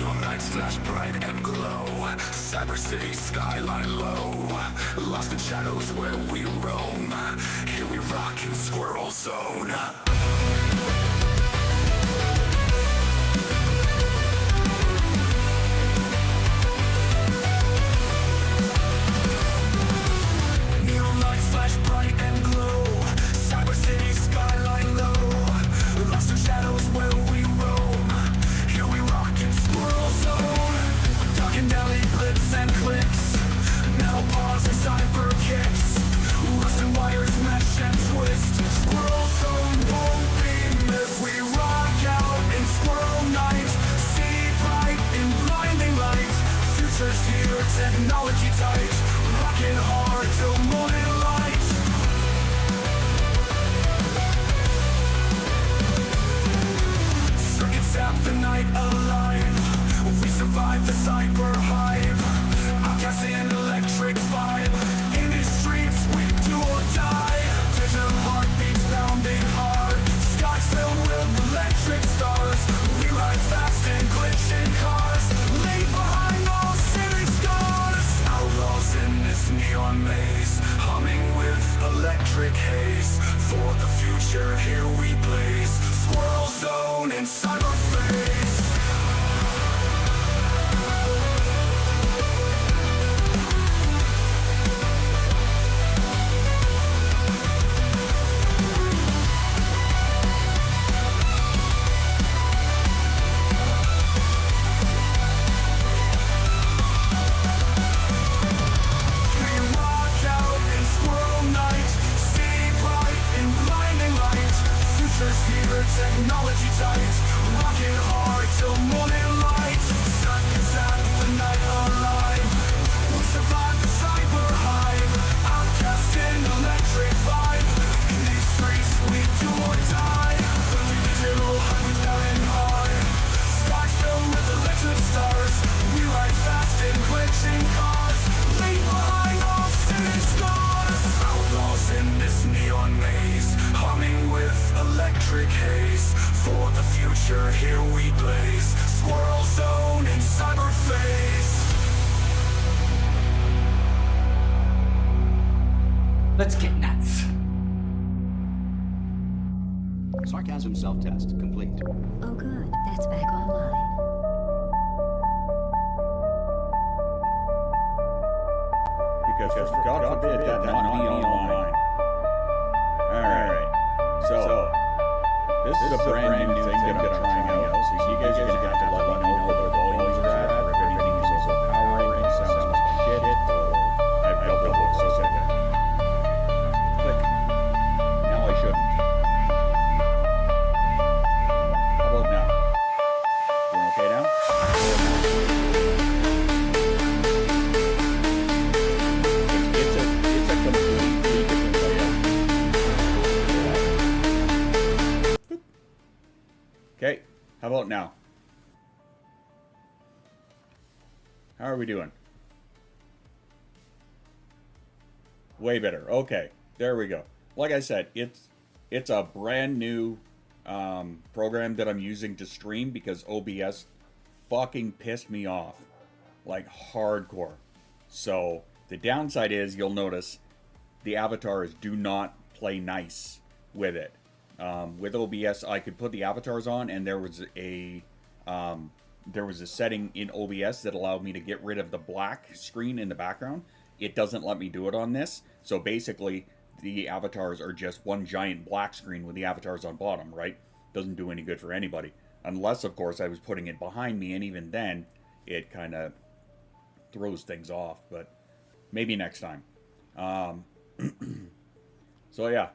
Neon lights flash bright and glow. Cyber city skyline low. Lost in shadows where we roam. Here we rock in Squirrel Zone. Neon lights flash bright and glow. Cyber city skyline low. Lost in shadows where we roam. Here we rock in Squirrel Zone. Dark and alley clips and clicks. Metal paws and cyber kicks. Rusted wires mesh and twist. Squirrel Zone won't beam as we rock out in Squirrel Night. See bright in blinding light. Future's here, technology tight. Rocking hard till morning light. Circuits zap the night alive. We survive the cyber hive. Outcast and electric vibe. In these streets we do or die. Digital heartbeats pounding hard. Skies filled with electric stars. We ride fast and glitching cars. Leave behind all city scars. Outlaws in this neon maze. Humming with electric haze. For the future here we blaze. Squirrel Zone in cyberspace. Technology tight, rocking hard till morning light. Sun is out, the night alive. We survive the cyber hive. Outcast and electric vibe. In these streets we do or die. The digital highways dying hard. Skies filled with electric stars. We ride fast in glitching cars. Leave behind all city scars. Outlaws in this neon maze. Humming with electric haze. For the future here we blaze. Squirrel Zone in cyberface. Let's get nuts. Sarcasm self-test complete. Oh good, that's back online. Because God forbid that not be online. Alright, so this is a brand new thing that I'm trying out, so you guys are going to have to let me know whether the volumes are at, or if anything is overpowering, it sounds like shit, or I've double booked, so second. Click. Now I shouldn't. How about now? Doing okay now? It's a completely different layout. Okay, how about now? How are we doing? Way better. Okay, there we go. Like I said, it's a brand new program that I'm using to stream because OBS fucking pissed me off. Like hardcore. So the downside is you'll notice the avatars do not play nice with it. With OBS, I could put the avatars on, and there was a setting in OBS that allowed me to get rid of the black screen in the background. It doesn't let me do it on this. So basically, the avatars are just one giant black screen with the avatars on bottom, right? Doesn't do any good for anybody. Unless, of course, I was putting it behind me, and even then, it kind of throws things off. But maybe next time. So yeah.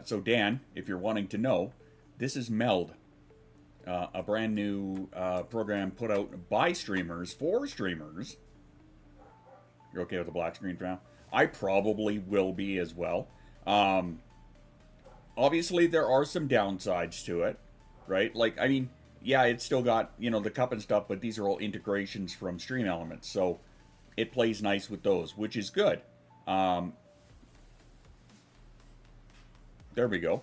So Dan, if you're wanting to know, this is Meld, a brand new program put out by streamers for streamers. You're okay with the black screen for now? I probably will be as well. Obviously, there are some downsides to it, right? Like, I mean, yeah, it's still got, you know, the cup and stuff, but these are all integrations from Stream Elements, so it plays nice with those, which is good. There we go.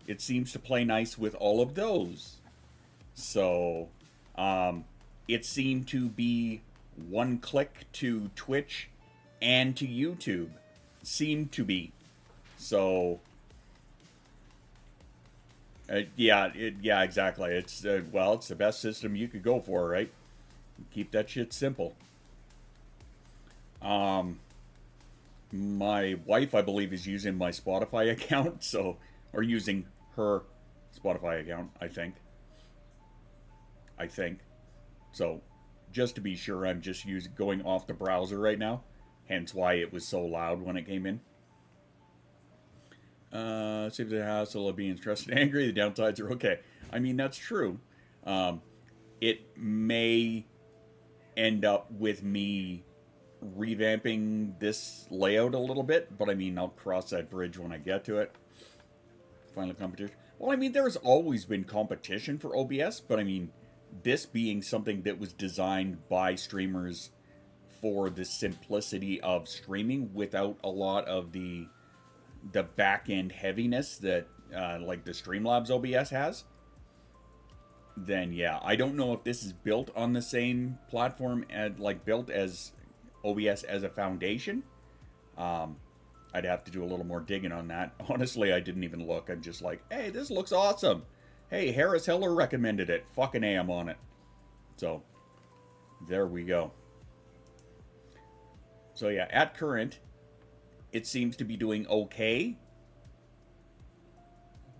It seems to play nice with all of those. So, It seemed to be one click to Twitch and to YouTube. Seemed to be. So, yeah, exactly. It's, well, it's the best system you could go for, right? Keep that shit simple. My wife, I believe, is using my Spotify account, so, or using her Spotify account, I think. So, just to be sure, I'm just going off the browser right now, hence why it was so loud when it came in. Saves the hassle of being stressed and angry. The downsides are okay. I mean, that's true. It may end up with me revamping this layout a little bit, but I mean, I'll cross that bridge when I get to it. Final competition. Well, I mean, there's always been competition for OBS, but I mean, this being something that was designed by streamers for the simplicity of streaming without a lot of the back-end heaviness that like the Streamlabs OBS has, then yeah, I don't know if this is built on the same platform and like built as OBS as a foundation. I'd have to do a little more digging on that. Honestly, I didn't even look. I'm just like, hey, this looks awesome. Hey, Harris Heller recommended it. Fucking A, I'm on it. So, there we go. So yeah, at current, it seems to be doing okay.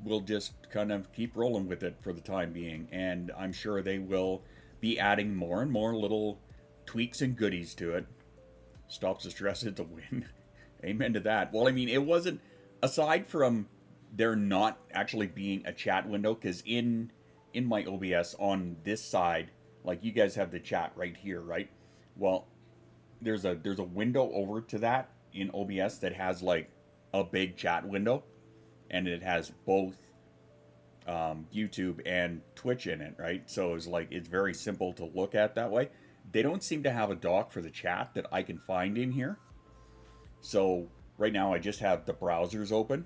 We'll just kind of keep rolling with it for the time being, and I'm sure they will be adding more and more little tweaks and goodies to it. Stops the stress, it's a win. Amen to that. Well, I mean, it wasn't, aside from there not actually being a chat window, because in my OBS on this side, like you guys have the chat right here, right? Well, there's a window over to that in OBS that has like a big chat window, and it has both YouTube and Twitch in it, right? So it's like, it's very simple to look at that way. They don't seem to have a dock for the chat that I can find in here. So right now I just have the browsers open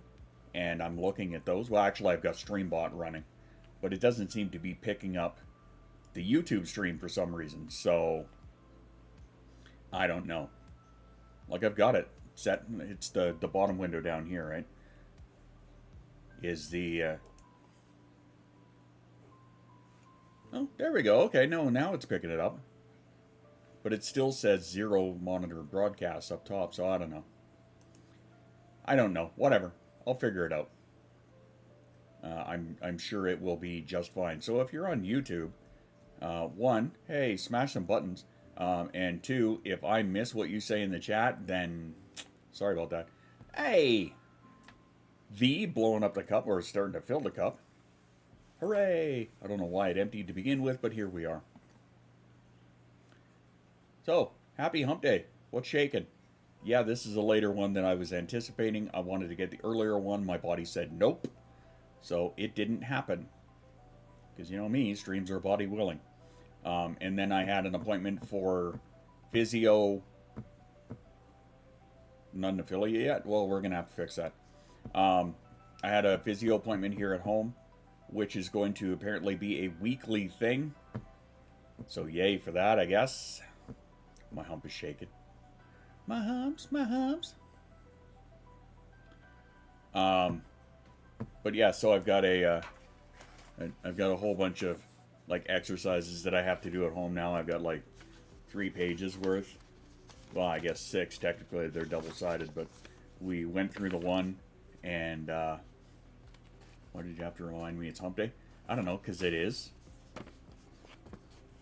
and I'm looking at those. Well, actually I've got StreamBot running, but it doesn't seem to be picking up the YouTube stream for some reason. So I don't know. Like, I've got it set. It's the bottom window down here, right? Is the oh, there we go. Okay, no, now it's picking it up. But it still says 0 monitor broadcasts up top, so I don't know. I don't know. Whatever. I'll figure it out. I'm sure it will be just fine. So if you're on YouTube, one, hey, smash some buttons. And two, if I miss what you say in the chat, then sorry about that. Hey! V blowing up the cup, or starting to fill the cup. Hooray! I don't know why it emptied to begin with, but here we are. So, happy hump day. What's shaking? Yeah, this is a later one than I was anticipating. I wanted to get the earlier one. My body said nope. So, it didn't happen. Because, you know me, streams are body willing. And then I had an appointment for physio. Not an affiliate yet? Well, we're going to have to fix that. I had a physio appointment here at home, which is going to apparently be a weekly thing. So yay for that, I guess. My hump is shaking. My humps, my humps. But yeah, so I've got a whole bunch of like exercises that I have to do at home now. I've got like 3 pages worth. Well, I guess 6 technically. They're double-sided, but we went through the one, and why did you have to remind me it's hump day? I don't know, because it is.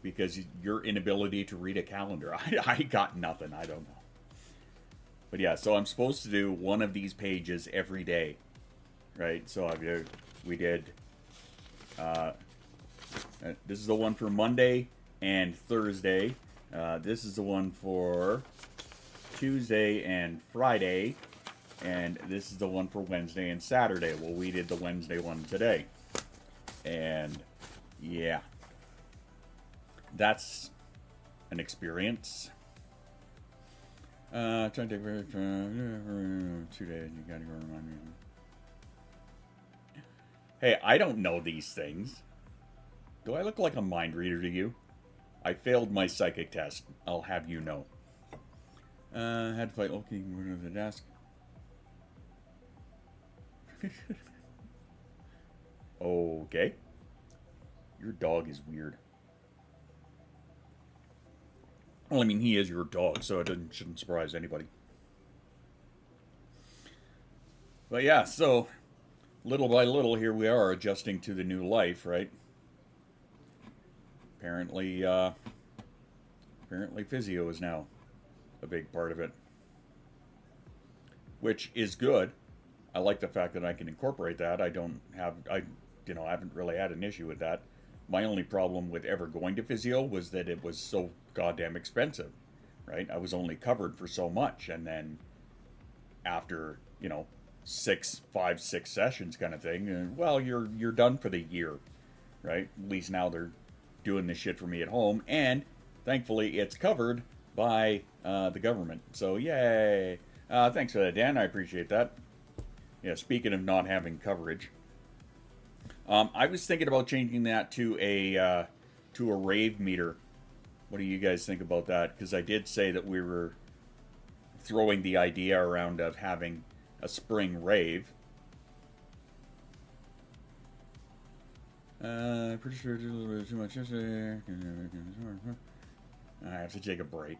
Because your inability to read a calendar. I got nothing. I don't know. But yeah, so I'm supposed to do one of these pages every day, right? So we did. This is the one for Monday and Thursday. This is the one for Tuesday and Friday. And this is the one for Wednesday and Saturday. Well, we did the Wednesday one today. And yeah. That's an experience. Trying to take 2 days. You gotta go remind me. Hey, I don't know these things. Do I look like a mind reader to you? I failed my psychic test. I'll have you know. Had to fight Loki moving to the desk. Okay. Your dog is weird. Well, I mean, he is your dog, so it shouldn't surprise anybody. But yeah, so little by little, here we are adjusting to the new life, right? Apparently physio is now a big part of it, which is good. I like the fact that I can incorporate that. I haven't really had an issue with that. My only problem with ever going to physio was that it was so goddamn expensive, right? I was only covered for so much, and then after, 5, 6 sessions kind of thing, well, you're done for the year, right? At least now they're doing this shit for me at home, and thankfully it's covered by the government. So yay! Thanks for that, Dan. I appreciate that. Yeah, speaking of not having coverage, I was thinking about changing that to a rave meter. What do you guys think about that? Because I did say that we were throwing the idea around of having a spring rave. Pretty sure I did a little bit too much yesterday. I have to take a break.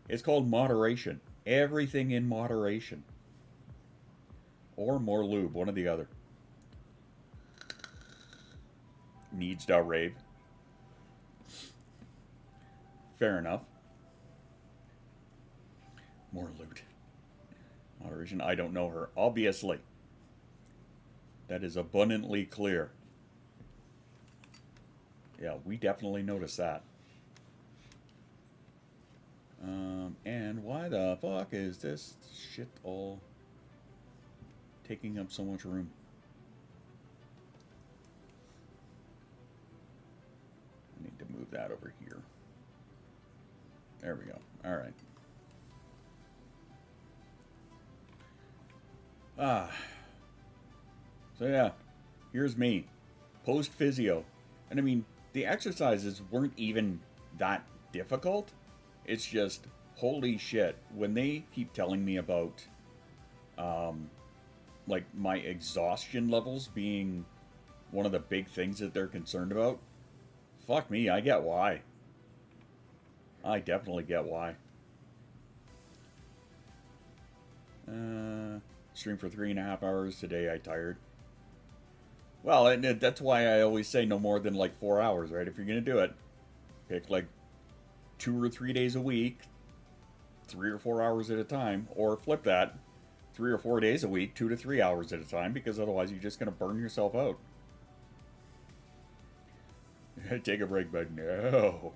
It's called moderation. Everything in moderation. Or more lube, one or the other. Needs.rave. Fair enough. More loot. Moderation. I don't know her. Obviously. That is abundantly clear. Yeah, we definitely noticed that. And why the fuck is this shit all taking up so much room? I need to move that over here. There we go. All right. So yeah, here's me, post physio. And I mean, the exercises weren't even that difficult. It's just, holy shit, when they keep telling me about, like, my exhaustion levels being one of the big things that they're concerned about, fuck me, I get why. I definitely get why. Stream for 3.5 hours today, I tired. Well, and that's why I always say no more than like 4 hours, right? If you're gonna do it, pick like 2 or 3 days a week, 3 or 4 hours at a time, or flip that, 3 or 4 days a week, 2 to 3 hours at a time, because otherwise you're just gonna burn yourself out. Take a break, but no.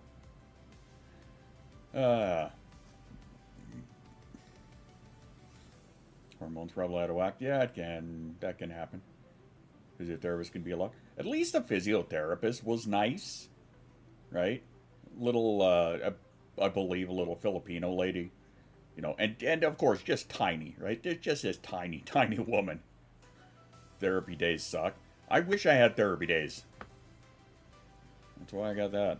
Hormones probably out of whack. Yeah, it can. That can happen. Physiotherapist can be a lot. At least a physiotherapist was nice, right? Little, I believe, a little Filipino lady, and of course just tiny, right? They're just this tiny, tiny woman. Therapy days suck. I wish I had therapy days. That's why I got that.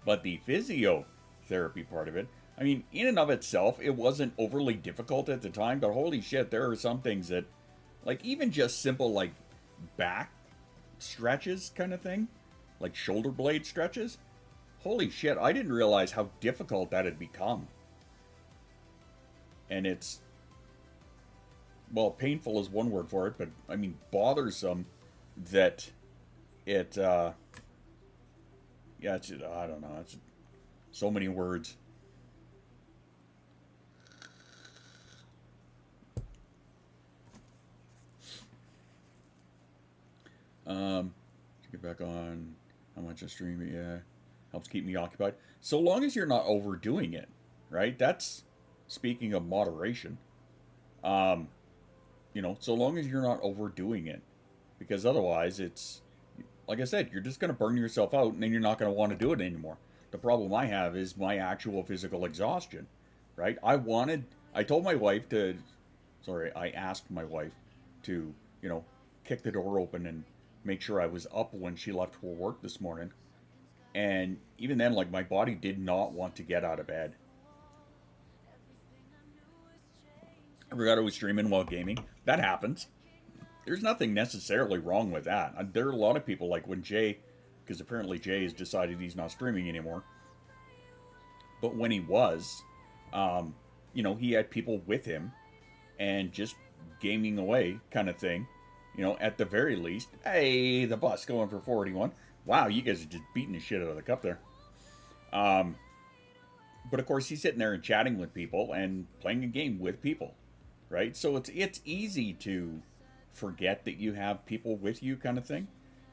But the physiotherapy part of it, I mean, in and of itself, it wasn't overly difficult at the time, but holy shit, there are some things that, like, even just simple, like, back stretches kind of thing, like shoulder blade stretches, holy shit, I didn't realize how difficult that had become. And it's, well, painful is one word for it, but, I mean, bothersome that it, yeah, it's, I don't know, it's so many words. Get back on how much I stream it, yeah. Helps keep me occupied. So long as you're not overdoing it, right? That's, speaking of moderation. So long as you're not overdoing it. Because otherwise it's, like I said, you're just going to burn yourself out and then you're not going to want to do it anymore. The problem I have is my actual physical exhaustion, right? I asked my wife to, kick the door open and make sure I was up when she left for work this morning. And even then, like, my body did not want to get out of bed. I forgot I was streaming while gaming. That happens. There's nothing necessarily wrong with that. There are a lot of people, like when Jay, because apparently Jay has decided he's not streaming anymore. But when he was, you know, he had people with him and just gaming away kind of thing. You know, at the very least. Hey, the bus going for 41. Wow, you guys are just beating the shit out of the cup there. But of course, he's sitting there and chatting with people and playing a game with people, right? So it's easy to forget that you have people with you, kind of thing.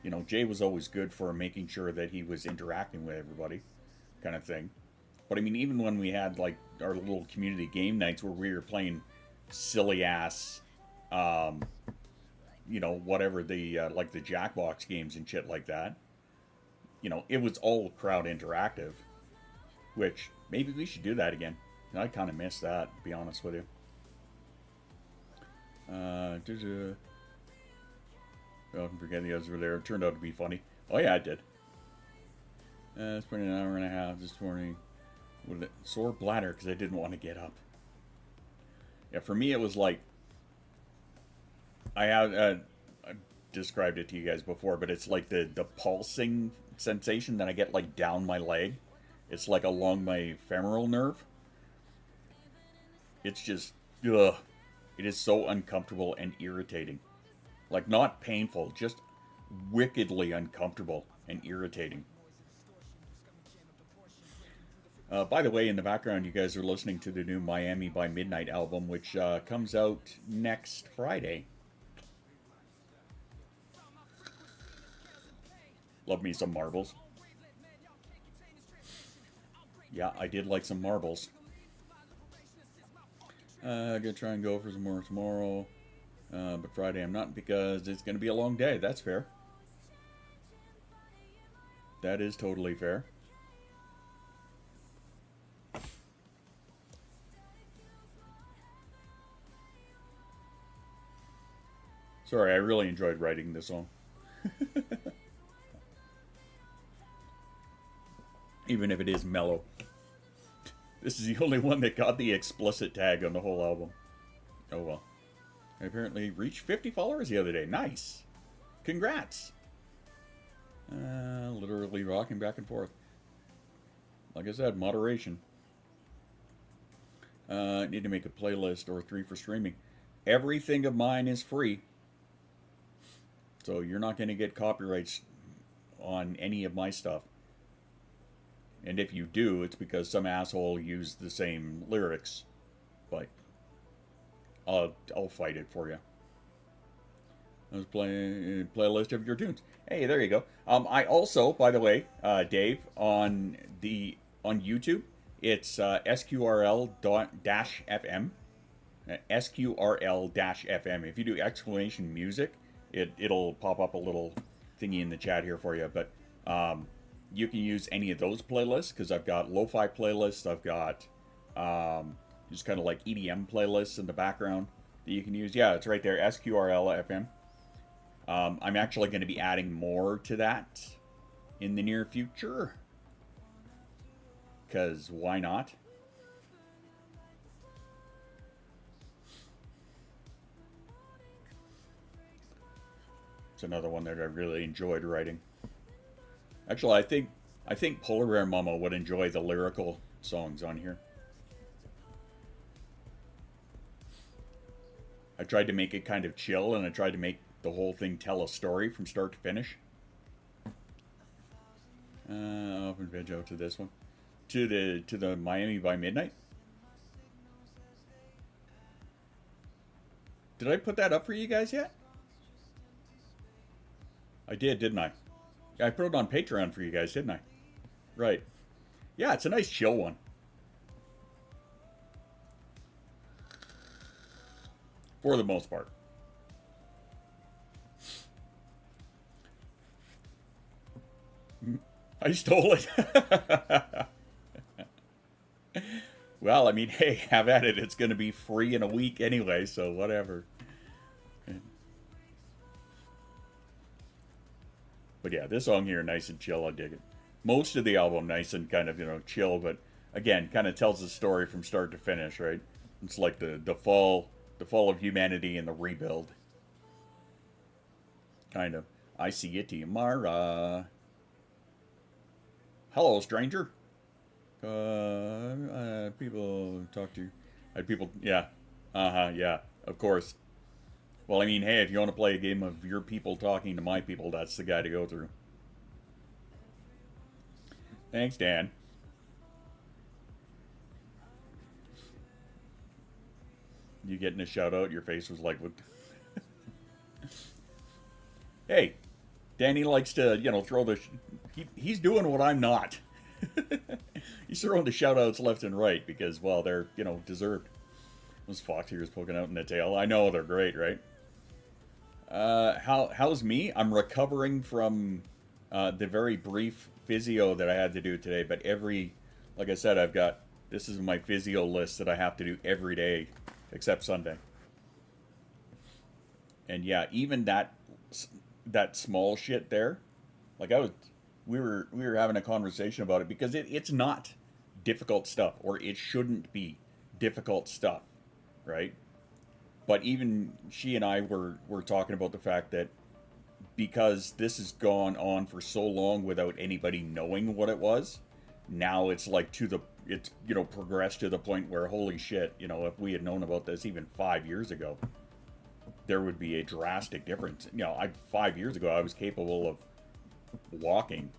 You know, Jay was always good for making sure that he was interacting with everybody, kind of thing. But I mean, even when we had like our little community game nights where we were playing silly ass, you know, whatever the like the Jackbox games and shit like that. You know, it was all crowd interactive, which maybe we should do that again. I kind of miss that, to be honest with you. Don't forget the others were there. It turned out to be funny. Oh yeah, it did. Spent an hour and a half this morning with a sore bladder because I didn't want to get up. Yeah, for me it was like I described it to you guys before, but it's like the pulsing sensation that I get like down my leg. It's like along my femoral nerve. It's just, ugh. It is so uncomfortable and irritating. Like, not painful, just wickedly uncomfortable and irritating. By the way, in the background, you guys are listening to the new Miami by Midnight album, which comes out next Friday. Love me some marbles. Yeah, I did like some marbles. Gonna try and go for some more tomorrow. But Friday I'm not, because it's gonna be a long day. That's fair. That is totally fair. Sorry, I really enjoyed writing this song. Even if it is mellow. This is the only one that got the explicit tag on the whole album. Oh well. I apparently reached 50 followers the other day. Nice. Congrats. Literally rocking back and forth. Like I said, moderation. Need to make a playlist or 3 for streaming. Everything of mine is free. So you're not going to get copyrights on any of my stuff. And if you do, it's because some asshole used the same lyrics. But I'll fight it for you. I was playing a playlist of your tunes. Hey, there you go. I also, by the way, Dave, on YouTube, it's SQRL-FM. SQRL-FM. If you do exclamation music, it'll pop up a little thingy in the chat here for you. But you can use any of those playlists, because I've got lo-fi playlists. I've got just kind of like EDM playlists in the background that you can use. Yeah, it's right there, SQRL-FM. I'm actually going to be adding more to that in the near future, because why not? It's another one that I really enjoyed writing. Actually, I think Polar Bear Mama would enjoy the lyrical songs on here. I tried to make it kind of chill, and I tried to make the whole thing tell a story from start to finish. Open veg out to this one. To the Miami by Midnight. Did I put that up for you guys yet? I did, didn't I? Yeah, I put it on Patreon for you guys, didn't I? Right. Yeah, it's a nice chill one. For the most part. I stole it. Well, I mean, hey, have at it. It's going to be free in a week anyway, so whatever. But yeah, this song here, nice and chill. I dig it. Most of the album, nice and kind of, chill, but again, kind of tells the story from start to finish, right? It's like the fall of humanity and the rebuild. Kind of. I see you tomorrow. Hello, stranger. People talk to. People, yeah. Yeah, of course. Well, I mean, hey, if you want to play a game of your people talking to my people, that's the guy to go through. Thanks, Dan. You getting a shout out? Your face was like, what? Hey, Danny likes to, throw the. He's doing what I'm not. He's throwing the shout outs left and right because, well, they're, deserved. Those fox ears poking out in the tail. I know they're great, right? How's me? I'm recovering from the very brief physio that I had to do today, but like I said, this is my physio list that I have to do every day except Sunday. And yeah, even that small shit there, like we were having a conversation about it because it's not difficult stuff, or it shouldn't be difficult stuff, right? But even she and I were talking about the fact that because this has gone on for so long without anybody knowing what it was, now it's like it's progressed to the point where, holy shit, if we had known about this even 5 years ago, there would be a drastic difference. 5 years ago I was capable of walking,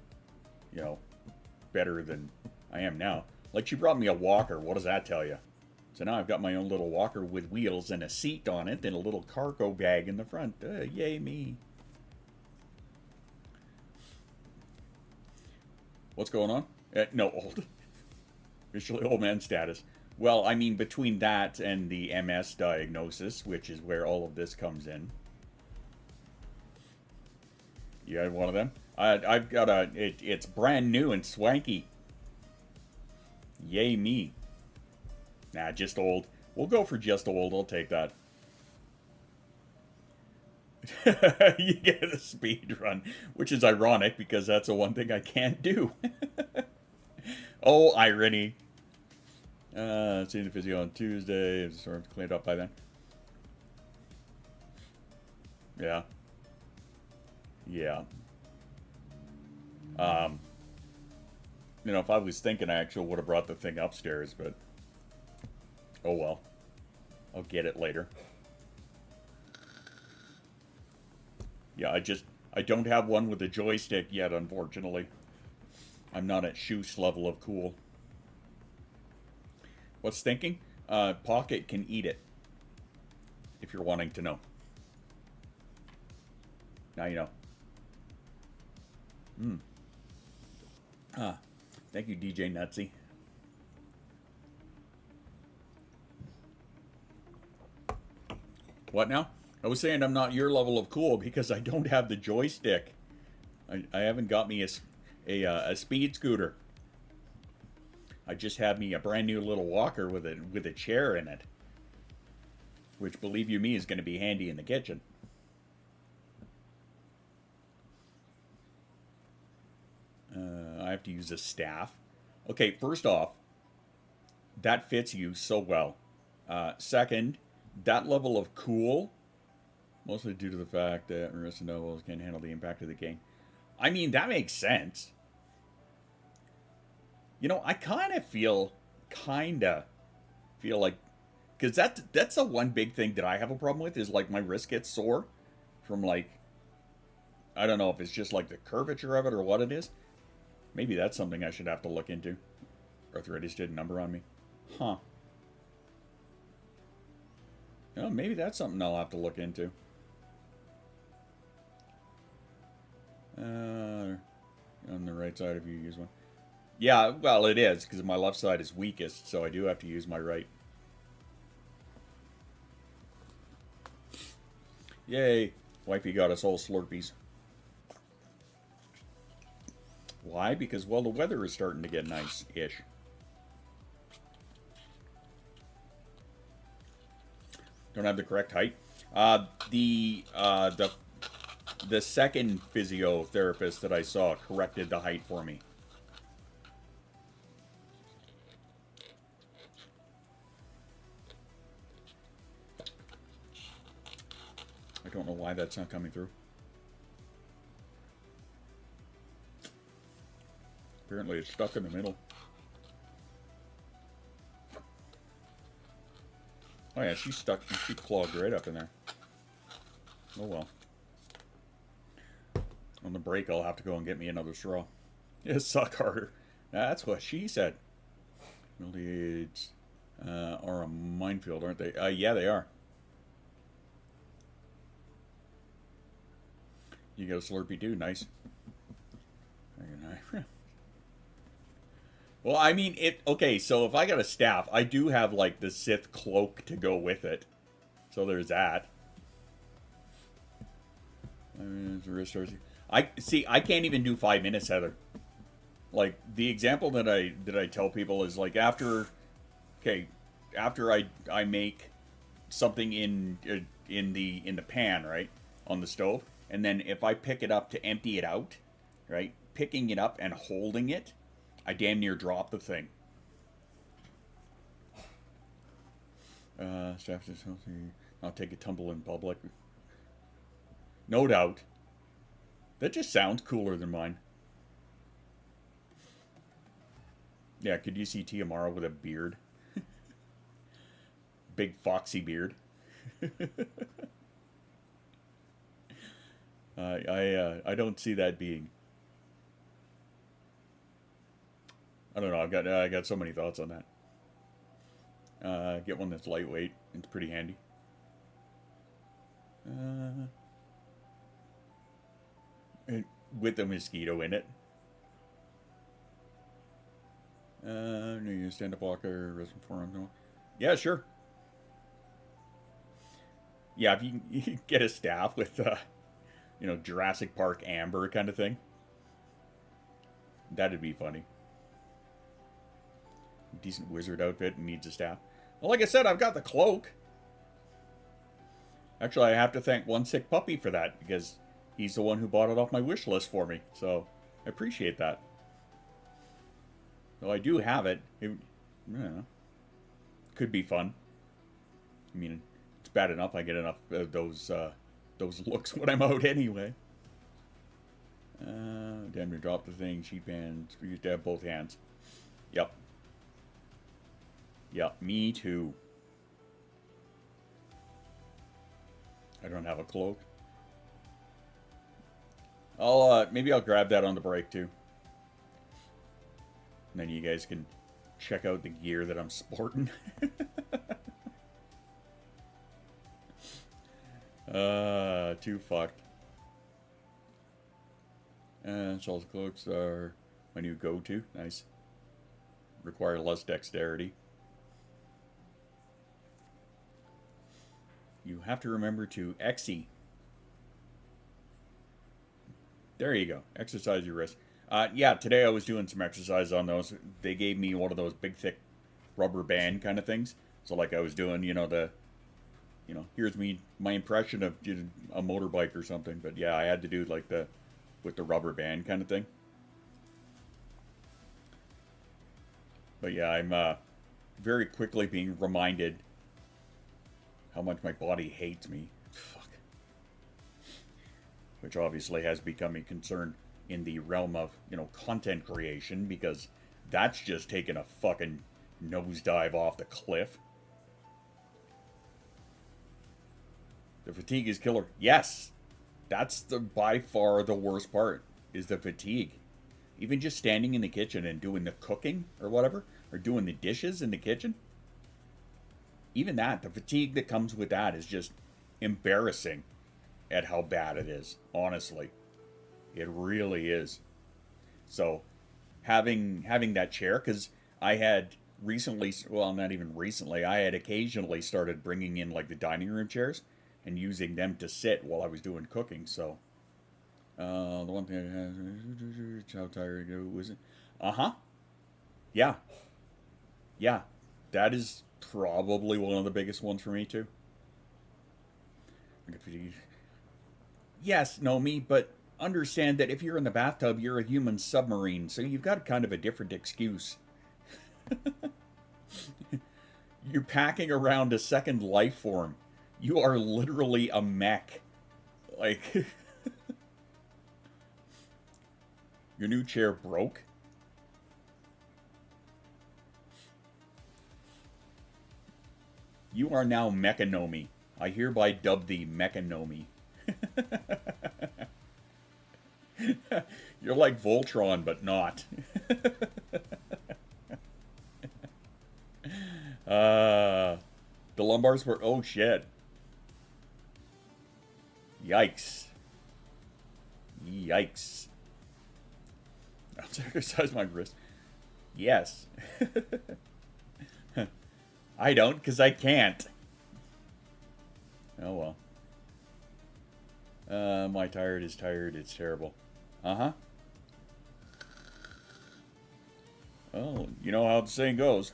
better than I am now. Like, she brought me a walker. What does that tell you? So now I've got my own little walker with wheels and a seat on it and a little cargo bag in the front. Yay me. What's going on? No, old. Officially old man status. Well, I mean, between that and the MS diagnosis, which is where all of this comes in. You had one of them? I've got it's brand new and swanky. Yay me. Nah, just old. We'll go for just old. I'll take that. You get a speed run, which is ironic because that's the one thing I can't do. Oh, irony. Seeing the physio on Tuesday. It's sort of cleaned up by then. Yeah. Yeah. If I was thinking, I actually would have brought the thing upstairs, but oh well. I'll get it later. Yeah, I don't have one with a joystick yet, unfortunately. I'm not at Shoes level of cool. What's thinking? Pocket can eat it. If you're wanting to know. Now you know. Thank you, DJ Nutsy. What now? I was saying I'm not your level of cool because I don't have the joystick. I haven't got me a speed scooter. I just have me a brand new little walker with a chair in it, which, believe you me, is going to be handy in the kitchen. I have to use a staff. Okay, first off, that fits you so well. Second, that level of cool, mostly due to the fact that Marissa Nobles can't handle the impact of the game. I mean, that makes sense. I kind of feel like, because that's the one big thing that I have a problem with is, like, my wrist gets sore from, like, I don't know if it's just like the curvature of it or what it is. Maybe that's something I should have to look into. Arthritis did a number on me. Huh. Maybe that's something I'll have to look into. On the right side if you use one. Yeah, well, it is, because my left side is weakest, so I do have to use my right. Yay! Wifey got us all Slurpees. Why? Because, well, the weather is starting to get nice-ish. Don't have the correct height. The the second physiotherapist that I saw corrected the height for me. I don't know why that's not coming through. Apparently it's stuck in the middle. Oh yeah, she's stuck. She clogged right up in there. Oh well. On the break, I'll have to go and get me another straw. Yeah, suck harder. That's what she said. Mildiades are a minefield, aren't they? Yeah, they are. You got a Slurpee too. Nice. Well, I mean, okay, so if I got a staff, I do have, like, the Sith cloak to go with it. So there's that. I can't even do 5 minutes, Heather. Like, the example that I tell people is, like, after I make something in the pan, right, on the stove, and then if I pick it up to empty it out, right, picking it up and holding it, I damn near drop the thing. Staff is healthy. Not take a tumble in public. No doubt. That just sounds cooler than mine. Yeah, could you see Tiamara with a beard? Big foxy beard. I don't see that being. I don't know. I got so many thoughts on that. Get one that's lightweight. It's pretty handy. And with a mosquito in it. You stand up walker, resin forum. Yeah, sure. Yeah, if you can get a staff with, Jurassic Park amber kind of thing, that'd be funny. Decent wizard outfit and needs a staff. Well, like I said, I've got the cloak. Actually, I have to thank One Sick Puppy for that, because he's the one who bought it off my wish list for me. So, I appreciate that. Though I do have it. Could be fun. I mean, it's bad enough I get enough of those looks when I'm out anyway. Damn near dropped the thing. Cheap hands. We used to have both hands. Yep. Yep, me too. I don't have a cloak. Maybe I'll grab that on the break too. And then you guys can check out the gear that I'm sporting. Too fucked. So the cloaks are my new go-to. Nice. Require less dexterity. You have to remember to exi. There you go. Exercise your wrist. Yeah, today I was doing some exercise on those. They gave me one of those big, thick rubber band kind of things. So, like, I was doing, here's my impression of a motorbike or something. But, yeah, I had to do, like, with the rubber band kind of thing. But, yeah, I'm very quickly being reminded how much my body hates me. Fuck. Which obviously has become a concern in the realm of, content creation, because that's just taken a fucking nosedive off the cliff. The fatigue is killer. Yes! That's by far the worst part, is the fatigue. Even just standing in the kitchen and doing the cooking or whatever, or doing the dishes in the kitchen. Even that, the fatigue that comes with that is just embarrassing at how bad it is, honestly. It really is. So, having that chair, because I had recently, well, not even recently, I had occasionally started bringing in, like, the dining room chairs and using them to sit while I was doing cooking, so. The one thing I had, how tired was it? Uh-huh. Yeah. Yeah. That is probably one of the biggest ones for me, too. yes, Nomi, but understand that if you're in the bathtub, you're a human submarine, so you've got kind of a different excuse. You're packing around a second life form. You are literally a mech. Like, your new chair broke? You are now Mechanomi. I hereby dub thee Mechanomi. You're like Voltron, but not. The lumbars were... Oh, shit. Yikes. Yikes. I'll exercise my wrist. Yes. I don't, because I can't. Oh, well. My tired is tired. It's terrible. Uh-huh. Oh, you know how the saying goes.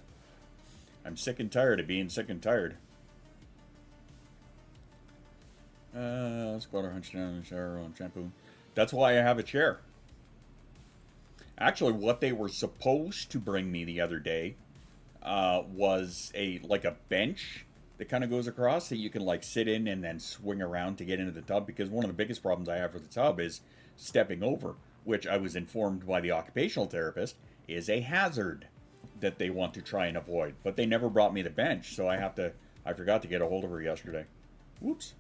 I'm sick and tired of being sick and tired. Squatter hunch down in the shower on shampoo. That's why I have a chair. Actually, what they were supposed to bring me the other day was like a bench that kind of goes across that you can like sit in and then swing around to get into the tub, because one of the biggest problems I have with the tub is stepping over, which I was informed by the occupational therapist is a hazard that they want to try and avoid. But they never brought me the bench, so I forgot to get a hold of her yesterday. Whoops.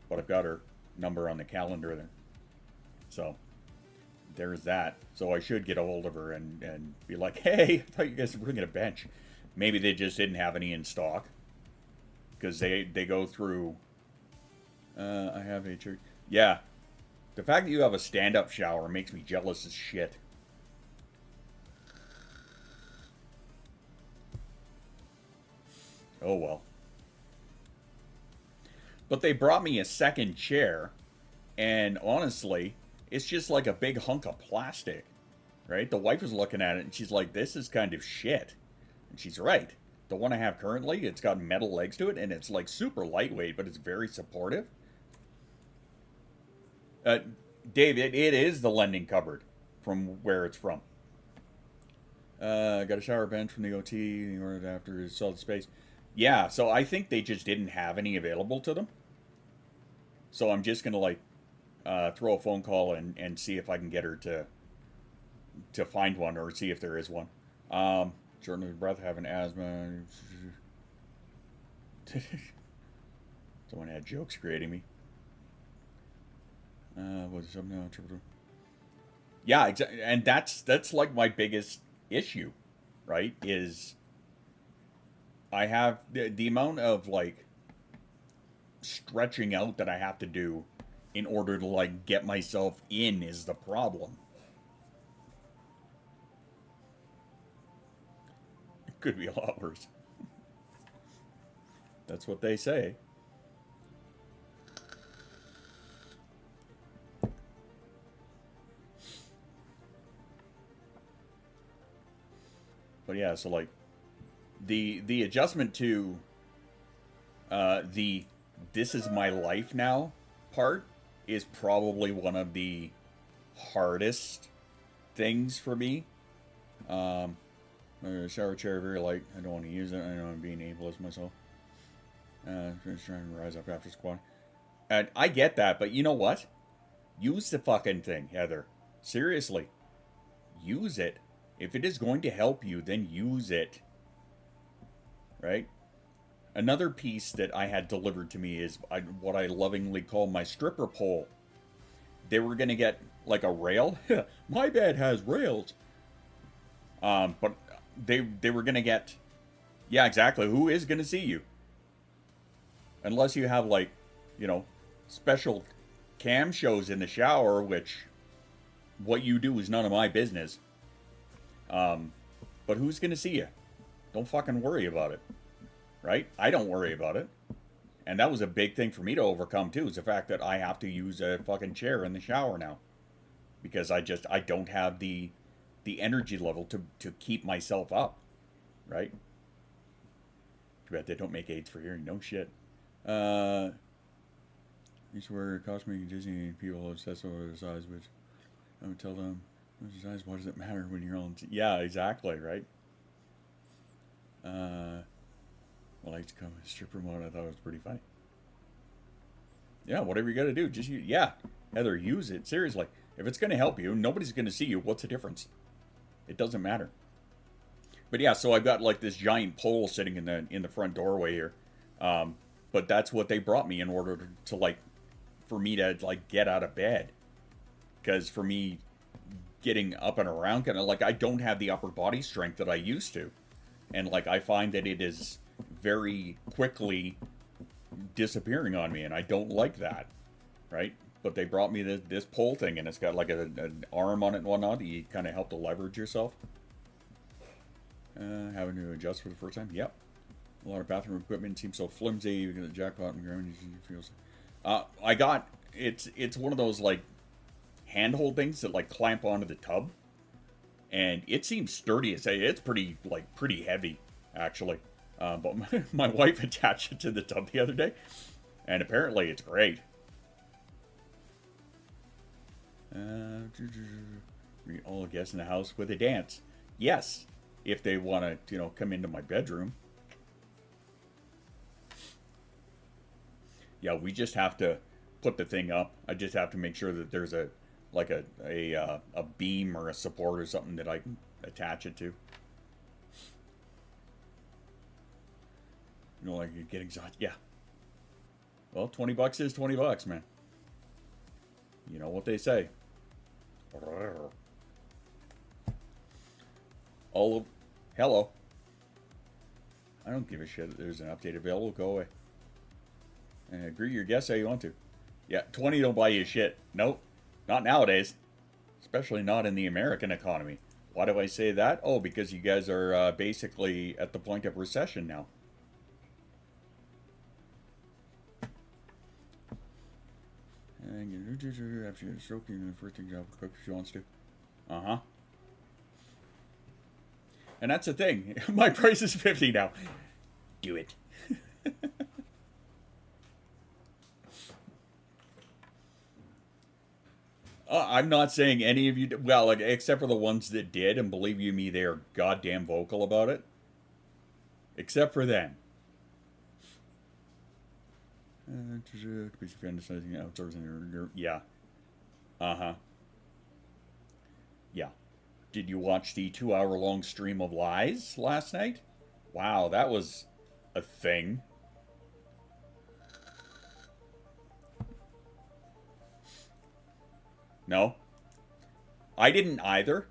But I've got her number on the calendar there. So there's that. So I should get a hold of her and be like, hey, I thought you guys were bringing a bench. Maybe they just didn't have any in stock. Because they go through... I have a church... Yeah. The fact that you have a stand-up shower makes me jealous as shit. Oh, well. But they brought me a second chair, and honestly, it's just like a big hunk of plastic, right? The wife was looking at it, and she's like, this is kind of shit. And she's right. The one I have currently, it's got metal legs to it, and it's like super lightweight, but it's very supportive. Dave, it is the lending cupboard from where it's from. Got a shower bench from the OT, the order after solid space. Yeah, so I think they just didn't have any available to them. So I'm just gonna like throw a phone call and see if I can get her to find one, or see if there is one. Shortness of breath, having asthma. Someone had jokes creating me. What's up now? Yeah, and that's like my biggest issue, right? Is I have the amount of like stretching out that I have to do in order to like get myself in is the problem. It could be a lot worse. That's what they say. But yeah, so like the adjustment to the this is my life now part is probably one of the hardest things for me. Shower chair very light. I don't want to use it. I know I'm being ableist myself. Just trying to rise up after squatting. And I get that, but you know what? Use the fucking thing, Heather. Seriously. Use it. If it is going to help you, then use it. Right? Another piece that I had delivered to me is what I lovingly call my stripper pole. They were going to get like a rail. My bed has rails. But they were going to get... Yeah, exactly. Who is going to see you? Unless you have like, you know, special cam shows in the shower, which what you do is none of my business. But who's going to see you? Don't fucking worry about it. Right? I don't worry about it. And that was a big thing for me to overcome too, is the fact that I have to use a fucking chair in the shower now. Because I don't have the energy level to keep myself up. Right? Too bad they don't make aids for hearing. No shit. Each word cost me Disney people obsessed over the size, which I would tell them, size, why does it matter when you're on? Yeah, exactly, right? Well, I used to come in stripper mode. I thought it was pretty funny. Yeah, whatever you got to do, just yeah, Heather, use it seriously. If it's going to help you, nobody's going to see you. What's the difference? It doesn't matter. But yeah, so I've got like this giant pole sitting in the front doorway here. But that's what they brought me in order to like, for me to like get out of bed. Because for me, getting up and around, kind of like I don't have the upper body strength that I used to. And like I find that it is very quickly disappearing on me, and I don't like that, right? But they brought me this pole thing, and it's got like an arm on it and whatnot. You kind of help to leverage yourself. Having to adjust for the first time. Yep. A lot of bathroom equipment seems so flimsy. You get a jackpot and ground feels. I got it's one of those like handhold things that like clamp onto the tub, and it seems sturdy. It's pretty heavy actually. But my wife attached it to the tub the other day, and apparently it's great. All guests in the house with a dance. Yes, if they want to, come into my bedroom. Yeah, we just have to put the thing up. I just have to make sure that there's a beam or a support or something that I can attach it to. Like you get exhausted. Yeah. Well, $20 is $20, man. You know what they say. Hello. I don't give a shit. There's an update available. Go away. And agree your guess how you want to. Yeah, 20 don't buy you shit. Nope. Not nowadays. Especially not in the American economy. Why do I say that? Oh, because you guys are basically at the point of recession now. After stroking the first thing job cook if she wants to. Uh-huh. And that's the thing. My price is $50 now. Do it. I'm not saying any of you did, well, like, except for the ones that did, and believe you me, they are goddamn vocal about it. Except for them. Yeah. Uh-huh. Yeah. Did you watch the 2-hour-long stream of lies last night? Wow, that was a thing. No? I didn't either.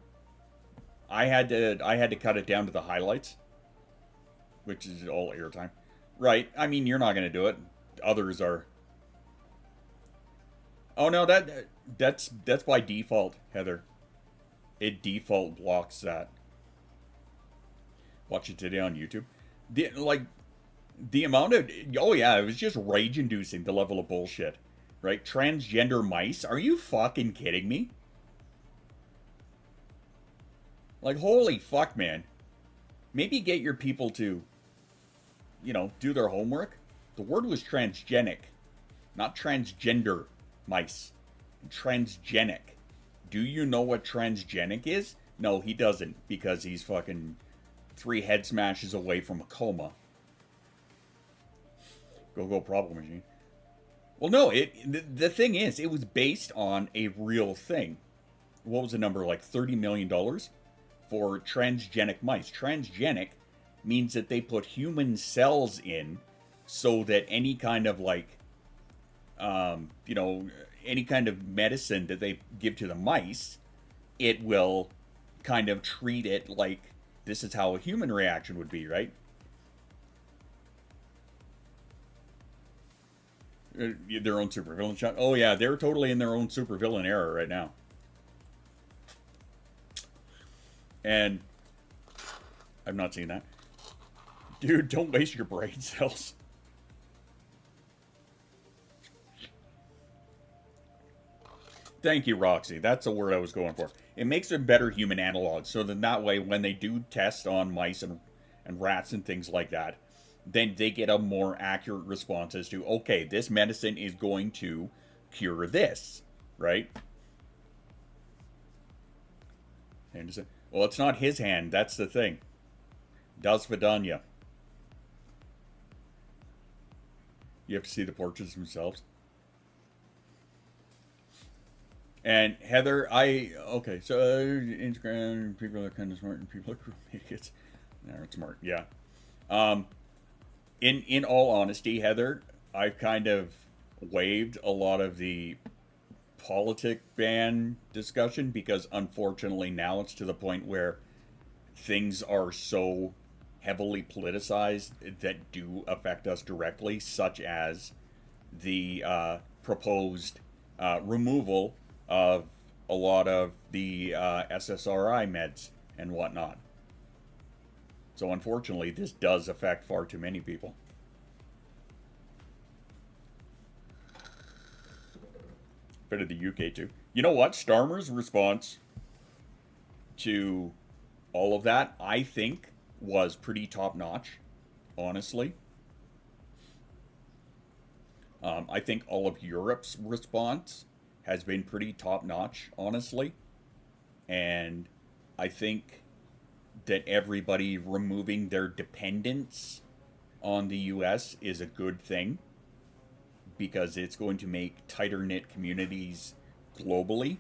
I had to cut it down to the highlights, which is all airtime. Right. I mean, you're not going to do it. Others are. Oh no, that's by default, Heather. It default blocks that. Watch it today on YouTube. The amount of, oh yeah, it was just rage-inducing, the level of bullshit. Right? Transgender mice? Are you fucking kidding me? Like, holy fuck, man. Maybe get your people to, do their homework. The word was transgenic, not transgender mice. Transgenic. Do you know what transgenic is? No, he doesn't, because he's fucking 3 head smashes away from a coma. Go problem machine. Well, no, the thing is, it was based on a real thing. What was the number? Like $30 million for transgenic mice. Transgenic means that they put human cells in so that any kind of any kind of medicine that they give to the mice, it will kind of treat it like this is how a human reaction would be, right? Their own supervillain shot. Oh yeah, they're totally in their own supervillain era right now. And I've not seen that. Dude, don't waste your brain cells. Thank you, Roxy. That's the word I was going for. It makes a better human analog, so that way when they do test on mice and rats and things like that, then they get a more accurate response as to, okay, this medicine is going to cure this, right? And well, it's not his hand, that's the thing. Das Vidanya. You have to see the portraits themselves. And Heather, okay, so Instagram, people are kind of smart and people are idiots. They're smart, yeah. In all honesty, Heather, I've kind of waived a lot of the politic ban discussion because unfortunately now it's to the point where things are so heavily politicized that do affect us directly, such as the proposed removal of a lot of the SSRI meds and whatnot. So unfortunately, this does affect far too many people. Bit of the UK too. You know what? Starmer's response to all of that, I think, was pretty top-notch, honestly. I think all of Europe's response has been pretty top-notch, honestly. And I think that everybody removing their dependence on the US is a good thing, because it's going to make tighter-knit communities globally.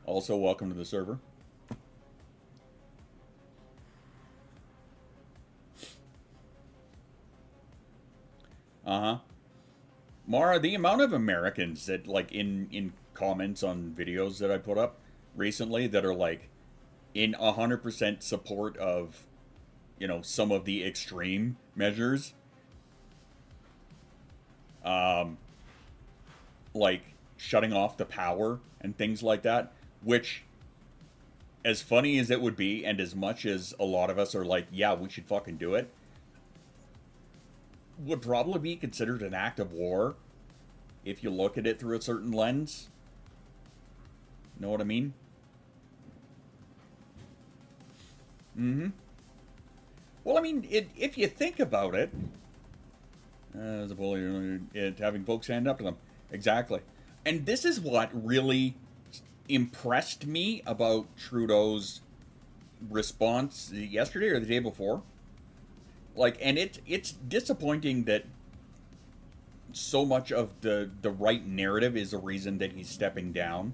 Also, welcome to the server. Mara, the amount of Americans that, like, in comments on videos that I put up recently that are, like, in 100% support of, you know, some of the extreme measures. Like, shutting off the power and things like that, which, as funny as it would be, and as much as a lot of us are like, yeah, we should fucking do it, would probably be considered an act of war if you look at it through a certain lens. Know what I mean? Well, I mean, if you think about it, as a bully, having folks stand up to them. Exactly. And this is what really impressed me about Trudeau's response yesterday or the day before. Like, and it's disappointing that so much of the right narrative is the reason that he's stepping down.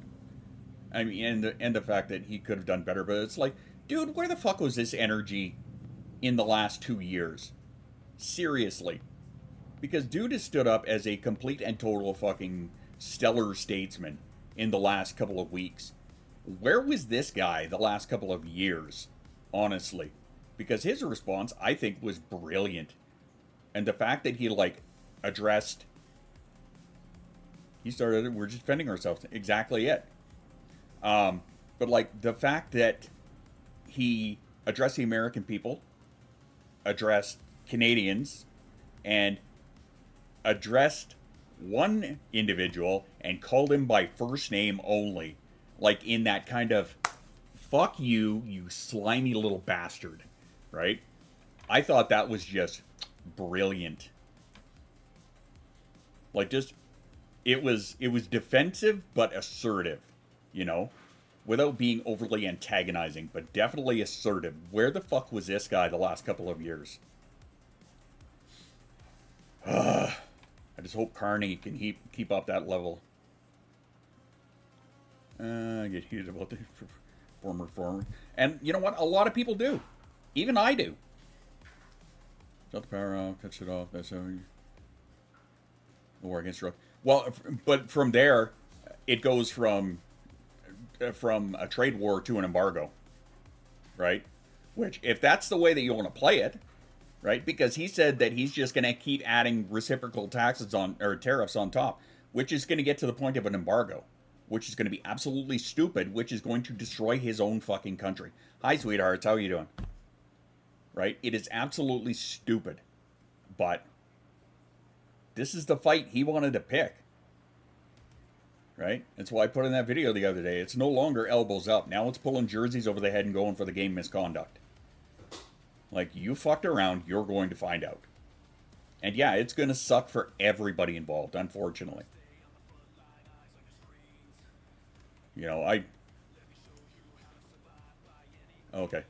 I mean, and the fact that he could have done better, but it's like, dude, where the fuck was this energy in the last 2 years? Seriously. Because dude has stood up as a complete and total fucking stellar statesman in the last couple of weeks. Where was this guy the last couple of years, honestly? Because his response, I think, was brilliant. And the fact that he, like, addressed... He started, we're just defending ourselves. Exactly it. But, like, the fact that he addressed the American people, addressed Canadians, and addressed one individual and called him by first name only. Like, in that kind of, fuck you, you slimy little bastard. Right? I thought that was just brilliant. Like, just, it was defensive but assertive, you know? Without being overly antagonizing, but definitely assertive. Where the fuck was this guy the last couple of years? I just hope Carney can keep up that level. I get heated about the former. And you know what? A lot of people do. Even I do. Shut the power off, cut it off. That's how you... The war against drugs. Well, but from there, it goes from a trade war to an embargo, right? Which, if that's the way that you want to play it, right? Because he said that he's just going to keep adding reciprocal taxes on, or tariffs on top, which is going to get to the point of an embargo, which is going to be absolutely stupid, which is going to destroy his own fucking country. Hi, sweethearts, how are you doing? Right? It is absolutely stupid, but this is the fight he wanted to pick. Right? That's why I put in that video the other day. It's no longer elbows up. Now it's pulling jerseys over the head and going for the game misconduct. Like, you fucked around, you're going to find out. And yeah, it's going to suck for everybody involved, unfortunately. You know, okay.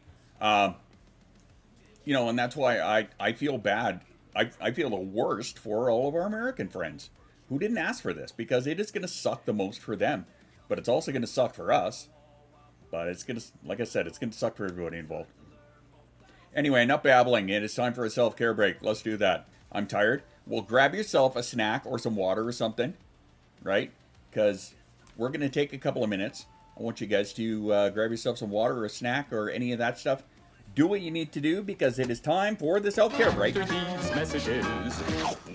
You know, and that's why I feel bad. I feel the worst for all of our American friends who didn't ask for this, because it is going to suck the most for them. But it's also going to suck for us. But it's going to, like I said, it's going to suck for everybody involved. Anyway, enough babbling. It is time for a self-care break. Let's do that. I'm tired. Well, grab yourself a snack or some water or something, right? Because we're going to take a couple of minutes. I want you guys to grab yourself some water or a snack or any of that stuff. Do what you need to do, because it is time for the self-care break. After these messages,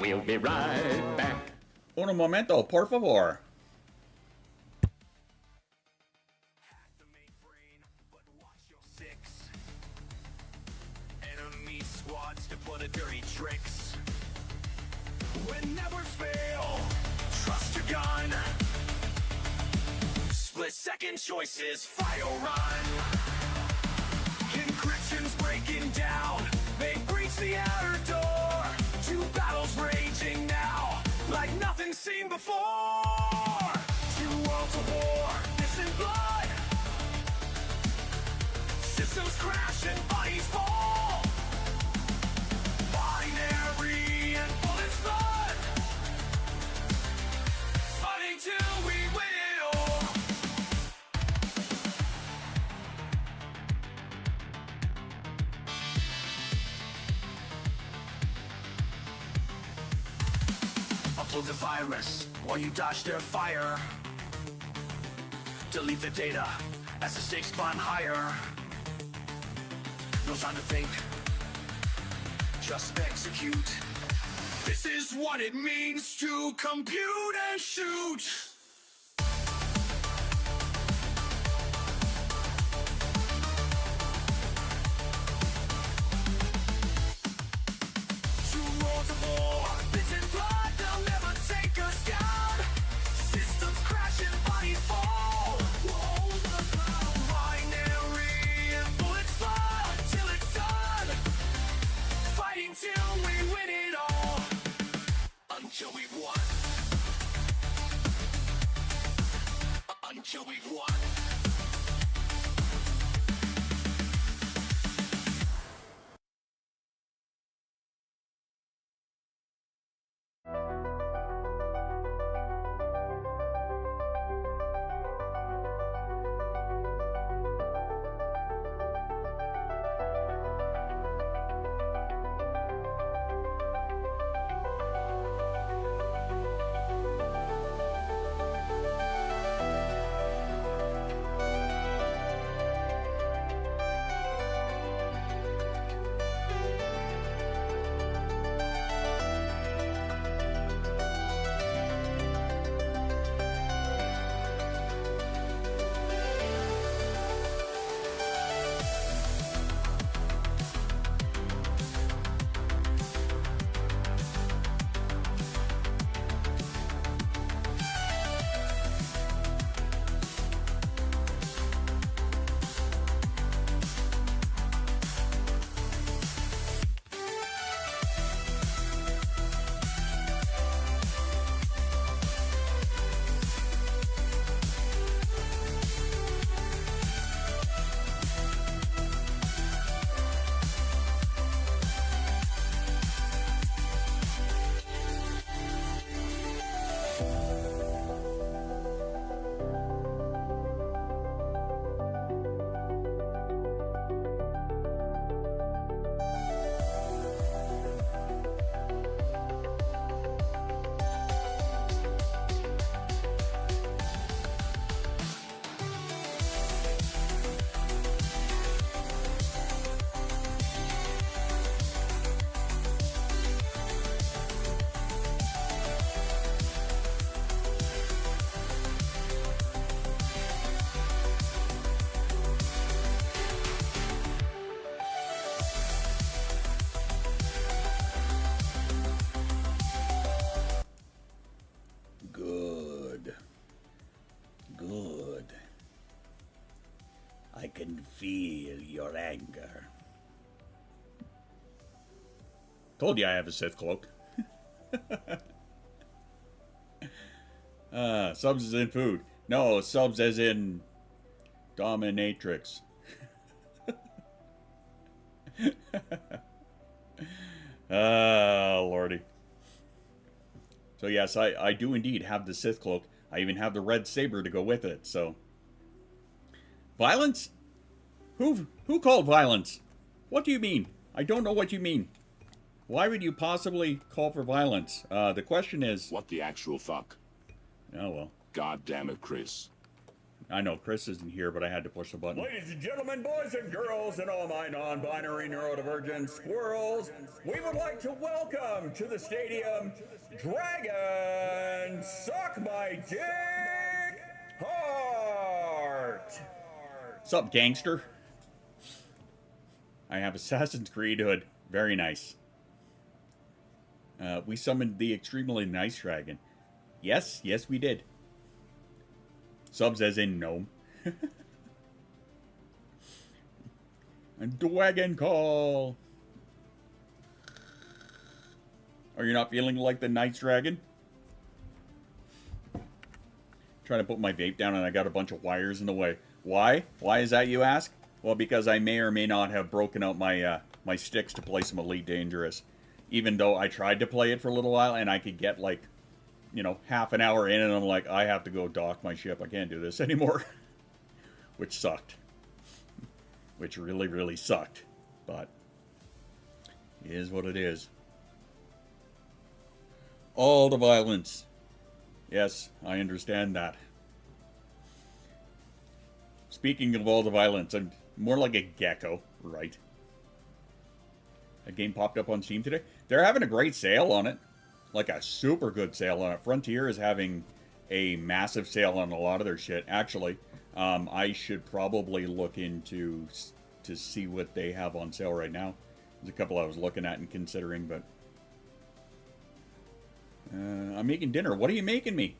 we'll be right back. Un momento, por favor. Enemy squads to pull the dirty tricks. When never fail, trust your gun. Split second choices, fire run. Encryption's breaking down. They breach the outer door. Two battles raging now, like nothing seen before. Two worlds of war, this in blood. Systems crash and bodies fall. Binary and bullets blood. Fighting till we win it all. Upload the virus while you dodge their fire. Delete the data as the stakes climb higher. No time to think, just execute. This is what it means to compute and shoot. Two worlds of war, bits and blood, they'll never take us down. Systems crash and bodies fall. Whoa, the ground. Binary and bullets fly until it's done. Fighting till we win it all. Until we've won. Until we've won. I can feel your anger. Told you I have a Sith cloak. Subs as in food. No, subs as in dominatrix. Lordy. So yes, I do indeed have the Sith cloak. I even have the red saber to go with it, so. Violence? Who called violence? What do you mean? I don't know what you mean. Why would you possibly call for violence? The question is... What the actual fuck? Oh, well. God damn it, Chris. I know, Chris isn't here, but I had to push the button. Ladies and gentlemen, boys and girls, and all my non-binary neurodivergent squirrels, we would like to welcome to the stadium, Dragon Suck My Dick Heart! Sup, gangster? I have Assassin's Creed hood. Very nice. We summoned the extremely nice dragon. Yes, we did. Subs as in gnome. And dragon call. Are you not feeling like the nice dragon? Trying to put my vape down and I got a bunch of wires in the way. Why? Why is that, you ask? Well, because I may or may not have broken out my my sticks to play some Elite Dangerous. Even though I tried to play it for a little while and I could get like, you know, half an hour in and I'm like, I have to go dock my ship. I can't do this anymore. Which sucked. Which really, really sucked. But it is what it is. All the violence. Yes, I understand that. Speaking of all the violence, I'm more like a gecko, right? A game popped up on Steam today. They're having a great sale on it. Like a super good sale on it. Frontier is having a massive sale on a lot of their shit. Actually, I should probably look into to see what they have on sale right now. There's a couple I was looking at and considering, but I'm making dinner. What are you making me?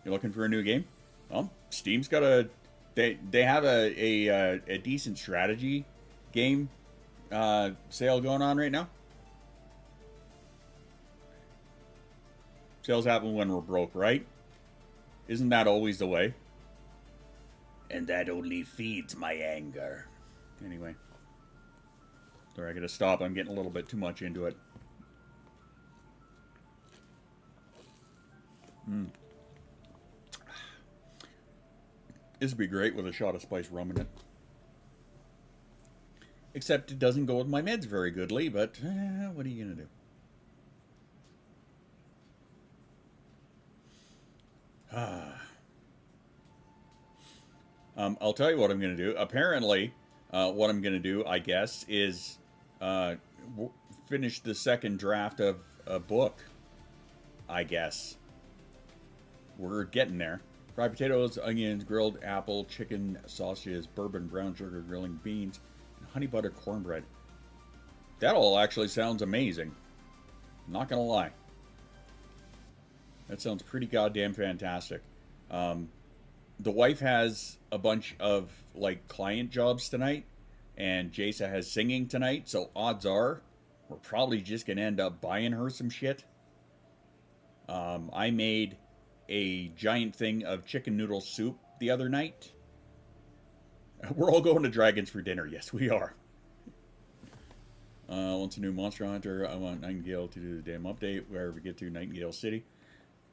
You looking for a new game? Well, Steam's got a they have a decent strategy game sale going on right now. Sales happen when we're broke, right? Isn't that always the way? And that only feeds my anger. Anyway. Sorry, I gotta stop. I'm getting a little bit too much into it. This would be great with a shot of spiced rum in it. Except it doesn't go with my meds very goodly, but what are you gonna do? I'll tell you what I'm going to do. Apparently, what I'm going to do, I guess, is finish the second draft of a book. I guess. We're getting there. Fried potatoes, onions, grilled apple, chicken, sausages, bourbon, brown sugar, grilling beans, and honey butter cornbread. That all actually sounds amazing. Not going to lie. That sounds pretty goddamn fantastic. The wife has a bunch of, like, client jobs tonight, and Jasa has singing tonight, so odds are we're probably just going to end up buying her some shit. I made a giant thing of chicken noodle soup the other night. We're all going to Dragons for dinner. Yes, we are. Once a new Monster Hunter, I want Nightingale to do the damn update wherever we get to Nightingale City.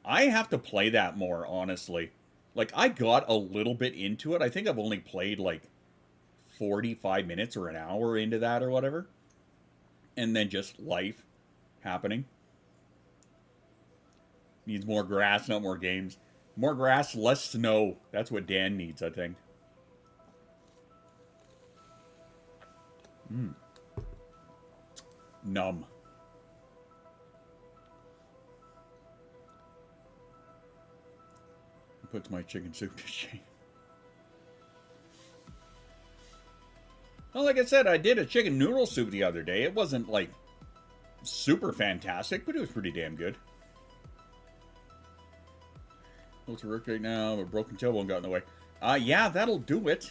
I have to play that more, honestly. Like, I got a little bit into it. I think I've only played, like, 45 minutes or an hour into that or whatever. And then just life happening. Needs more grass, not more games. More grass, less snow. That's what Dan needs, I think. Numb. Puts my chicken soup to shame. Well, like I said, I did a chicken noodle soup the other day. It wasn't, like, super fantastic, but it was pretty damn good. Go to work right now, but broken tailbone got in the way. Yeah, that'll do it.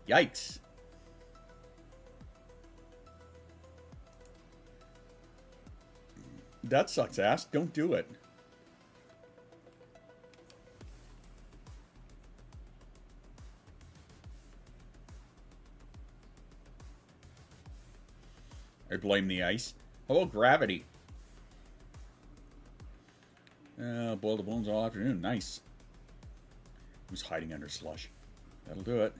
Yikes. That sucks ass. Don't do it. I blame the ice. How about gravity? Boil the bones all afternoon. Nice. Who's hiding under slush? That'll do it.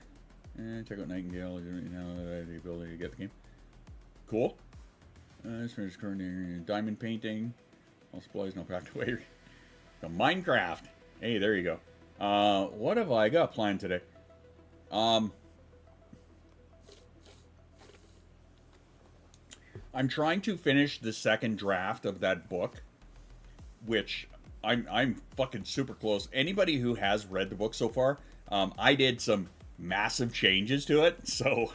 Check out Nightingale. You know, the ability to get the game. Cool. This finished current diamond painting. All supplies not packed away. The Minecraft. Hey, there you go. What have I got planned today? I'm trying to finish the second draft of that book, which I'm fucking super close. Anybody who has read the book so far, I did some massive changes to it, so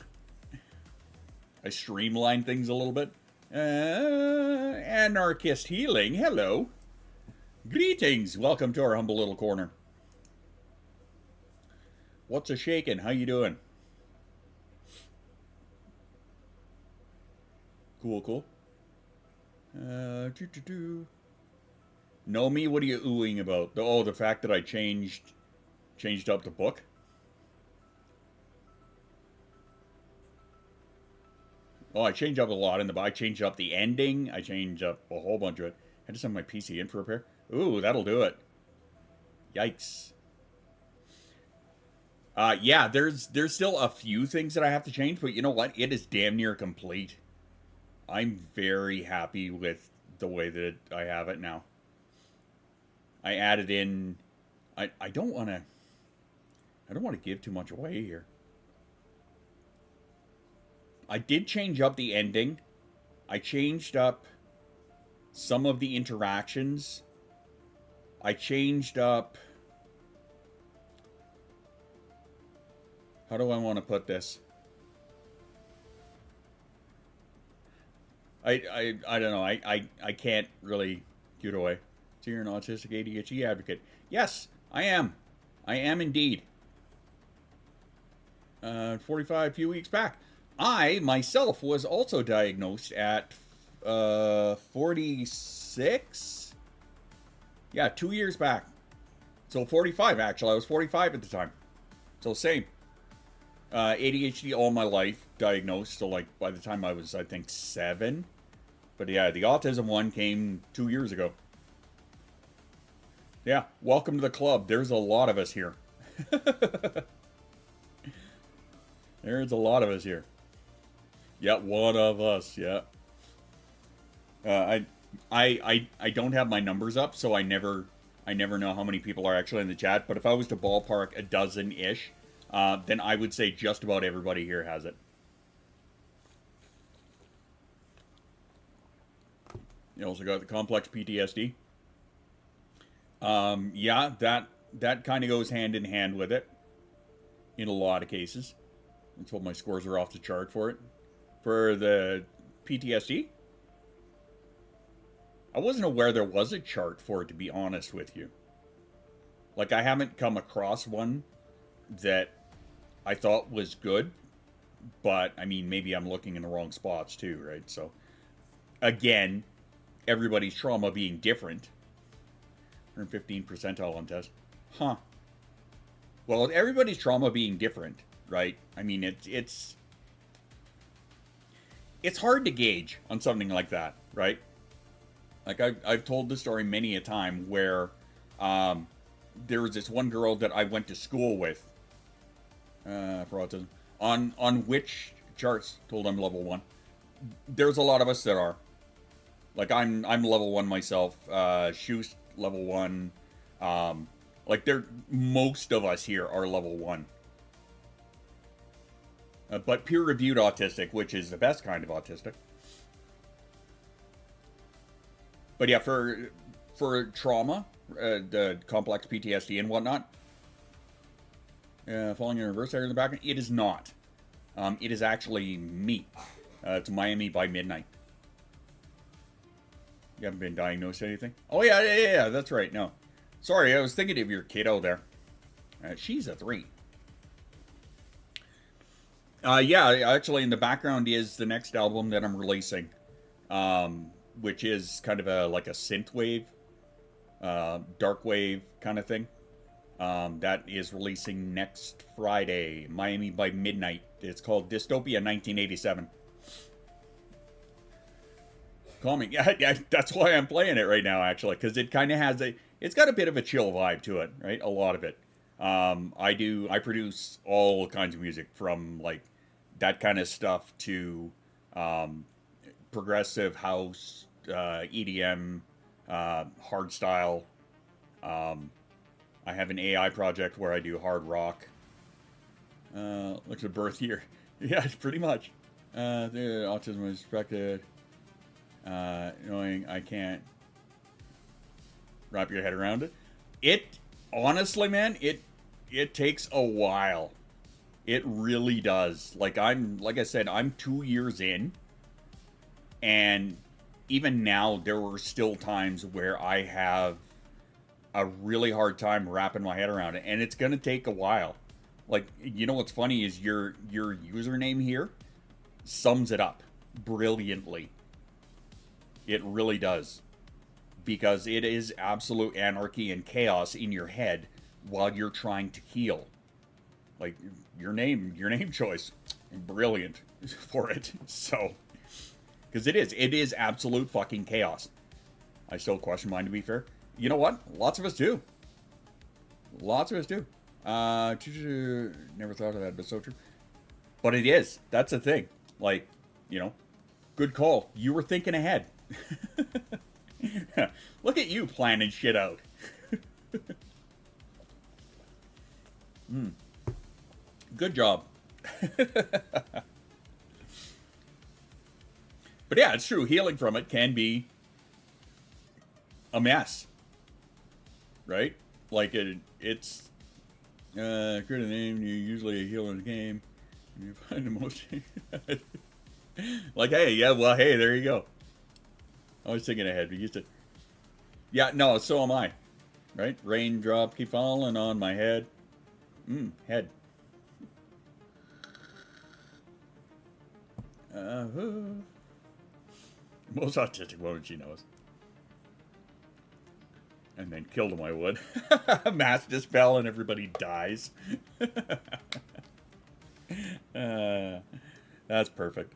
I streamlined things a little bit. Anarchist Healing, hello. Greetings, welcome to our humble little corner. What's a shakin'? How you doing? Cool. Know me? What are you oohing about? Oh, the fact that I changed up the book? Oh, I changed up a lot in the book. I changed up the ending. I changed up a whole bunch of it. I just have my PC in for repair. Ooh, that'll do it. Yikes. Yeah, there's still a few things that I have to change, but you know what? It is damn near complete. I'm very happy with the way that I have it now. I added in... I don't want to give too much away here. I did change up the ending. I changed up some of the interactions. I changed up... How do I want to put this? I don't know. I can't really give it away. So you're an autistic ADHD advocate. Yes, I am. I am indeed. 45 few weeks back. I, myself, was also diagnosed at 46? Yeah, 2 years back. So 45, actually. I was 45 at the time. So same. ADHD all my life, diagnosed. So, like, by the time I was, I think, 7. But yeah, the autism one came 2 years ago. Yeah, welcome to the club. There's a lot of us here. There's a lot of us here. Yeah, one of us, yeah. I don't have my numbers up, so I never know how many people are actually in the chat. But if I was to ballpark a dozen-ish, then I would say just about everybody here has it. You also got the complex PTSD. Yeah, that kind of goes hand in hand with it. In a lot of cases. I'm told my scores are off the chart for it. For the PTSD, I wasn't aware there was a chart for it, to be honest with you. Like, I haven't come across one that I thought was good, but, I mean, maybe I'm looking in the wrong spots too, right? So, again, everybody's trauma being different. 115 percentile on test. Huh. Well, everybody's trauma being different, right? I mean, it's hard to gauge on something like that, right? Like, I've told the story many a time where there was this one girl that I went to school with for autism. On which charts told I'm level 1. There's a lot of us that are. Like, I'm level 1 myself. Shoes level 1. Like, most of us here are level 1. But peer-reviewed autistic, which is the best kind of autistic. But yeah, for trauma, the complex PTSD and whatnot, falling in reverse there in the background, it is not. It is actually me. It's Miami by midnight. You haven't been diagnosed with anything? Oh, yeah, that's right. No. Sorry, I was thinking of your kiddo there. She's a 3. Yeah, actually, in the background is the next album that I'm releasing. which is kind of like a synth wave, dark wave kind of thing. That is releasing next Friday, Miami by Midnight. It's called Dystopia 1987. Call me. Yeah, that's why I'm playing it right now, actually, because it kind of has it's got a bit of a chill vibe to it, right? A lot of it. I produce all kinds of music, from like that kind of stuff to progressive house, EDM, hardstyle. I have an AI project where I do hard rock. Look at the birth year. Yeah, pretty much. The autism was suspected. Knowing I can't wrap your head around it. It, honestly, man, it takes a while. It really does. Like I said, I'm 2 years in, and even now there were still times where I have a really hard time wrapping my head around it, and it's gonna take a while. Like, you know what's funny is your username here sums it up brilliantly. It really does, because it is absolute anarchy and chaos in your head while you're trying to heal. Like, your name choice, brilliant for it. So, because it is absolute fucking chaos. I still question mine, to be fair. You know what? Lots of us do. Lots of us do. Never thought of that, but so true. But it is. That's the thing. Like, you know, good call. You were thinking ahead. Look at you planning shit out. Good job. But yeah, it's true. Healing from it can be a mess. Right? Like, it's create a name, you usually heal in the game, and you find the most. Like, hey, yeah, well, hey, there you go. I was thinking ahead. We used to. Yeah, no, so am I. Right? Raindrop keep falling on my head. Head. Most autistic woman she knows. And then killed him, I would. Mass dispel and everybody dies. That's perfect.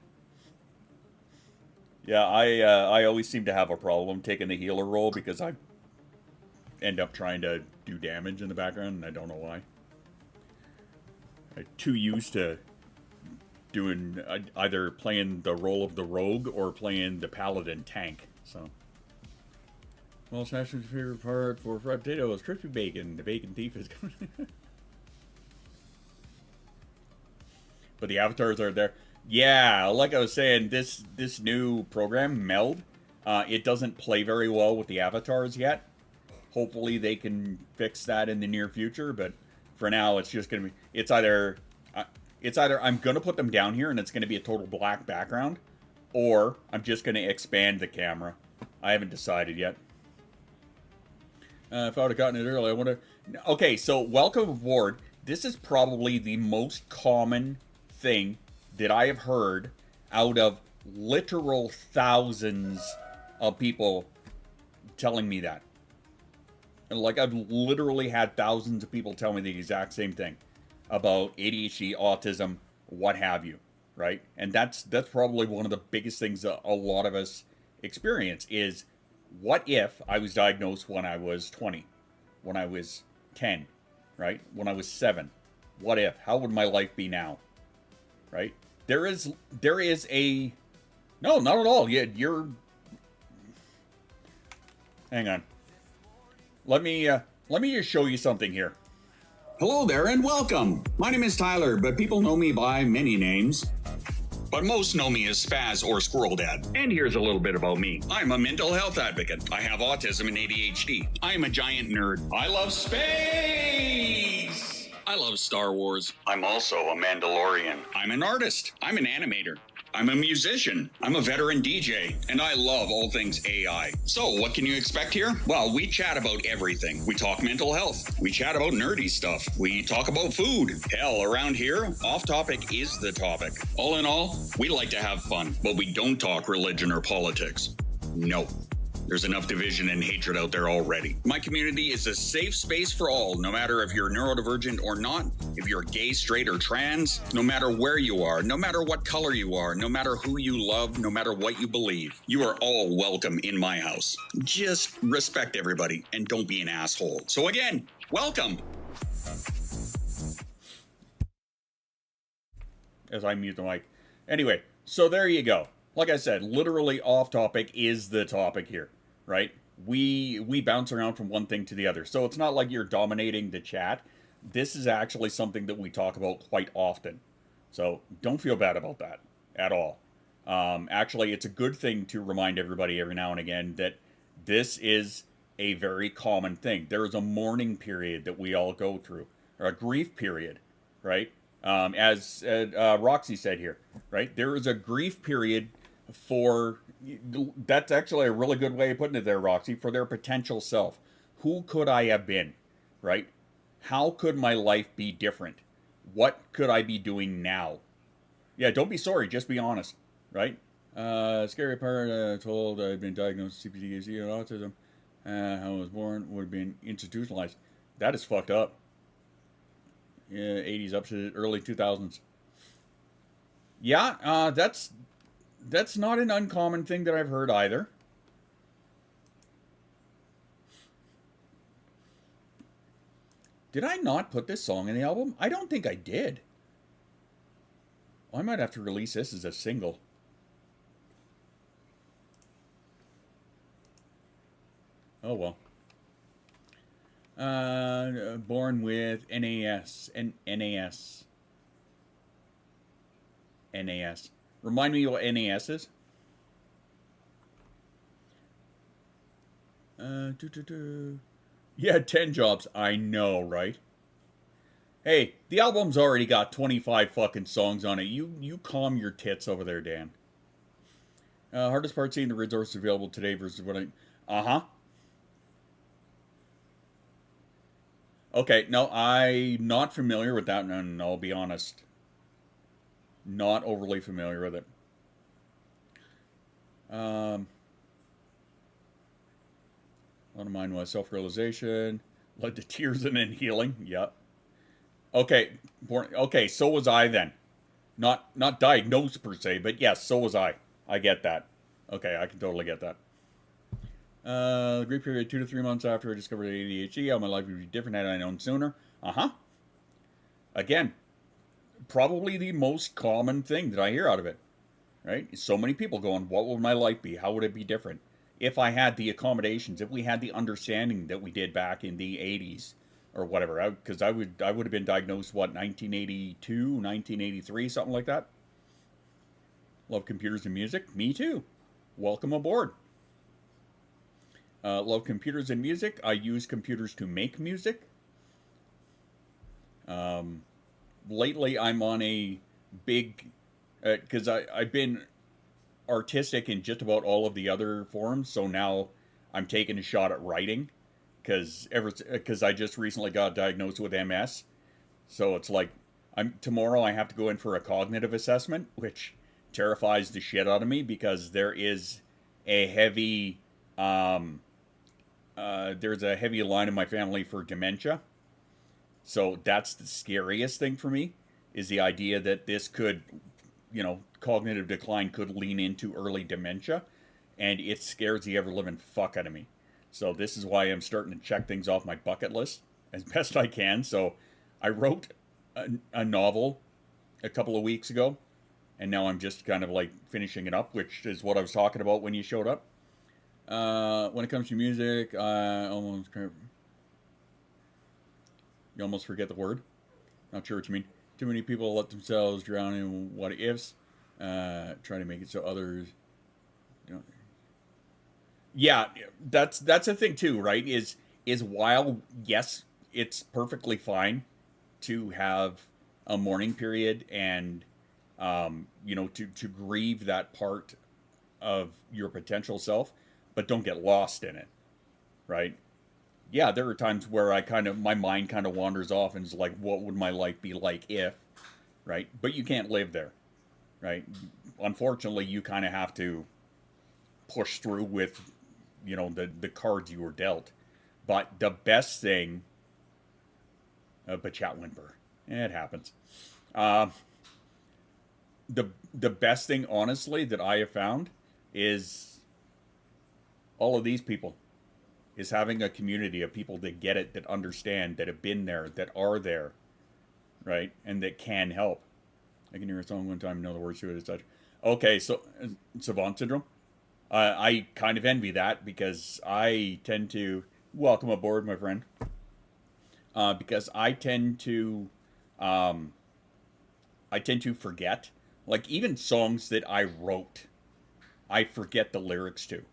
Yeah, I always seem to have a problem taking the healer role because I end up trying to do damage in the background, and I don't know why. I'm too used to doing either playing the role of the rogue or playing the paladin tank, so. Well, Smash's favorite part for fried potatoes, crispy bacon. The bacon thief is coming. But the avatars are there. Yeah, like I was saying, this new program, Meld, it doesn't play very well with the avatars yet. Hopefully they can fix that in the near future, but for now it's just going to be, it's either I'm going to put them down here and it's going to be a total black background, or I'm just going to expand the camera. I haven't decided yet. If I would have gotten it early, I wonder. Okay, so welcome aboard. This is probably the most common thing that I have heard out of literal thousands of people telling me that. And like, I've literally had thousands of people tell me the exact same thing about ADHD, autism, what have you, right? And that's probably one of the biggest things that a lot of us experience is, what if I was diagnosed when I was 20, when I was 10, right? When I was 7? What if? How would my life be now? Right? There is a... No, not at all. You're... Hang on. Let me just show you something here. Hello there and welcome. My name is Tyler, but people know me by many names. But most know me as Spaz or SquirrelDad. And here's a little bit about me. I'm a mental health advocate. I have autism and ADHD. I am a giant nerd. I love space. I love Star Wars. I'm also a Mandalorian. I'm an artist. I'm an animator. I'm a musician. I'm a veteran DJ. And I love all things AI. So what can you expect here? Well, we chat about everything. We talk mental health. We chat about nerdy stuff. We talk about food. Hell, around here, off topic is the topic. All in all, we like to have fun, but we don't talk religion or politics. No. There's enough division and hatred out there already. My community is a safe space for all, no matter if you're neurodivergent or not, if you're gay, straight, or trans, no matter where you are, no matter what color you are, no matter who you love, no matter what you believe. You are all welcome in my house. Just respect everybody and don't be an asshole. So again, welcome. As I mute the mic. Anyway, so there you go. Like I said, literally off topic is the topic here, right? We bounce around from one thing to the other. So it's not like you're dominating the chat. This is actually something that we talk about quite often. So don't feel bad about that at all. Actually, it's a good thing to remind everybody every now and again that this is a very common thing. There is a mourning period that we all go through, or a grief period, right? As Roxy said here, right? There is a grief period for, that's actually a really good way of putting it there, Roxy, for their potential self. Who could I have been, right? How could my life be different? What could I be doing now? Yeah, don't be sorry, just be honest, right? Scary part, told I'd been diagnosed with CPTSD and autism. How I was born, would have been institutionalized. That is fucked up. Yeah, 80s up to early 2000s. Yeah, that's not an uncommon thing that I've heard either. Did I not put this song in the album? I don't think I did. I might have to release this as a single. Oh well. Born with NAS and NAS. NAS. Remind me what NAS is. Yeah, 10 jobs. I know, right? Hey, the album's already got 25 fucking songs on it. You calm your tits over there, Dan. Hardest part seeing the resources available today versus what I... Uh-huh. Okay, no, I'm not familiar with that, and I'll be honest. Not overly familiar with it. One of mine was self-realization, led to tears and then healing. Yep. Okay, okay, so was I then. Not diagnosed per se, but yes, so was I. I get that. Okay, I can totally get that. Grief period 2 to 3 months after I discovered ADHD. How my life would be different had I known sooner. Again, probably the most common thing that I hear out of it, right? So many people going, what would my life be? How would it be different? If I had the accommodations, if we had the understanding that we did back in the 80s or whatever, because I would have been diagnosed, what, 1982, 1983, something like that. Love computers and music. Me too. Welcome aboard. Love computers and music. I use computers to make music. Lately, I'm on a big... because I've been artistic in just about all of the other forms, so now I'm taking a shot at writing. Because I just recently got diagnosed with MS. So it's like, tomorrow I have to go in for a cognitive assessment, which terrifies the shit out of me because there is a heavy... there's a heavy line in my family for dementia. So that's the scariest thing for me, is the idea that this could, cognitive decline could lean into early dementia. And it scares the ever-living fuck out of me. So this is why I'm starting to check things off my bucket list as best I can. So I wrote a novel a couple of weeks ago. And now I'm just kind of like finishing it up, which is what I was talking about when you showed up. When it comes to music, you almost forget the word. Not sure what you mean. Too many people let themselves drown in what ifs. Try to make it so others don't. Yeah, that's a thing too, right? Is while yes, it's perfectly fine to have a mourning period and to grieve that part of your potential self, but don't get lost in it, right? Yeah, there are times where my mind kind of wanders off and is like, what would my life be like if, right? But you can't live there, right? Unfortunately, you kind of have to push through with, you know, the cards you were dealt. But the best thing, but chat whimper, it happens. The best thing, honestly, that I have found is all of these people, is having a community of people that get it, that understand, that have been there, that are there, right, and that can help. I can hear a song one time and know the words to it as such. Okay, so Savant Syndrome. I kind of envy that because I tend to... Welcome aboard, my friend. Because I tend to forget. Like, even songs that I wrote, I forget the lyrics to.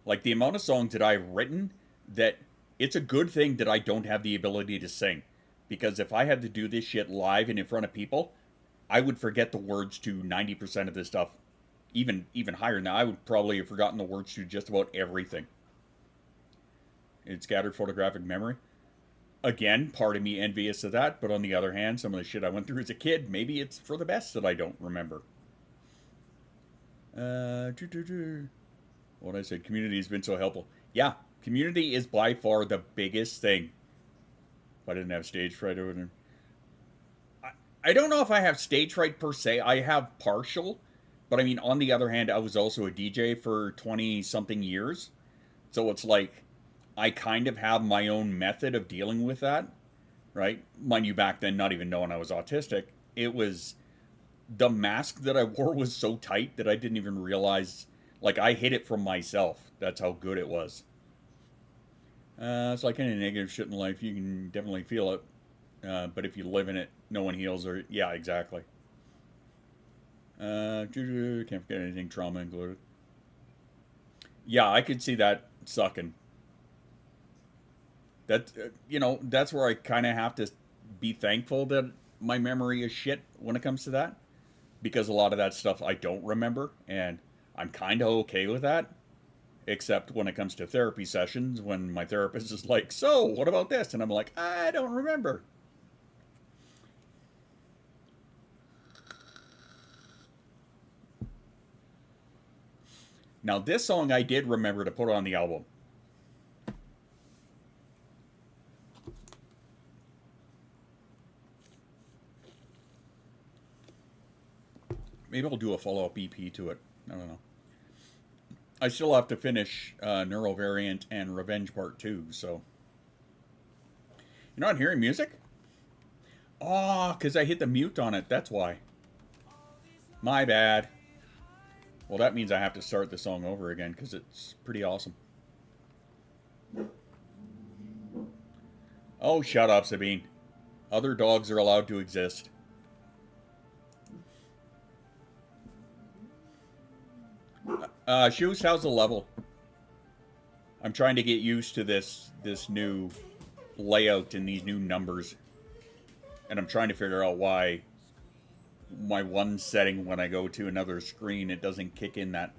Like, the amount of songs that I've written, that it's a good thing that I don't have the ability to sing. Because if I had to do this shit live and in front of people, I would forget the words to 90% of this stuff. Even higher now, I would probably have forgotten the words to just about everything. It's scattered photographic memory. Again, part of me envious of that, but on the other hand, some of the shit I went through as a kid, maybe it's for the best that I don't remember. What I said, community has been so helpful. Yeah, community is by far the biggest thing. If I didn't have stage fright over there. I don't know if I have stage fright per se. I have partial. But I mean, on the other hand, I was also a DJ for 20-something years. So it's like, I kind of have my own method of dealing with that. Right? Mind you, back then, not even knowing I was autistic. It was... The mask that I wore was so tight that I didn't even realize... Like, I hid it from myself. That's how good it was. It's like any negative shit in life. You can definitely feel it. But if you live in it, no one heals. Or yeah, exactly. Can't forget anything, trauma included. Yeah, I could see that sucking. That, you know, that's where I kind of have to be thankful that my memory is shit when it comes to that. Because a lot of that stuff I don't remember. And I'm kind of okay with that. Except when it comes to therapy sessions, when my therapist is like, so, what about this? And I'm like, I don't remember. Now, this song I did remember to put on the album. Maybe I'll do a follow-up EP to it. I don't know. I still have to finish Neurodivergent and Revenge Part 2, so... You're not hearing music? Oh, because I hit the mute on it. That's why. My bad. Well, that means I have to start the song over again, because it's pretty awesome. Oh, shut up, Sabine. Other dogs are allowed to exist. Shoes, how's the level? I'm trying to get used to this new layout and these new numbers. And I'm trying to figure out why my one setting when I go to another screen, it doesn't kick in that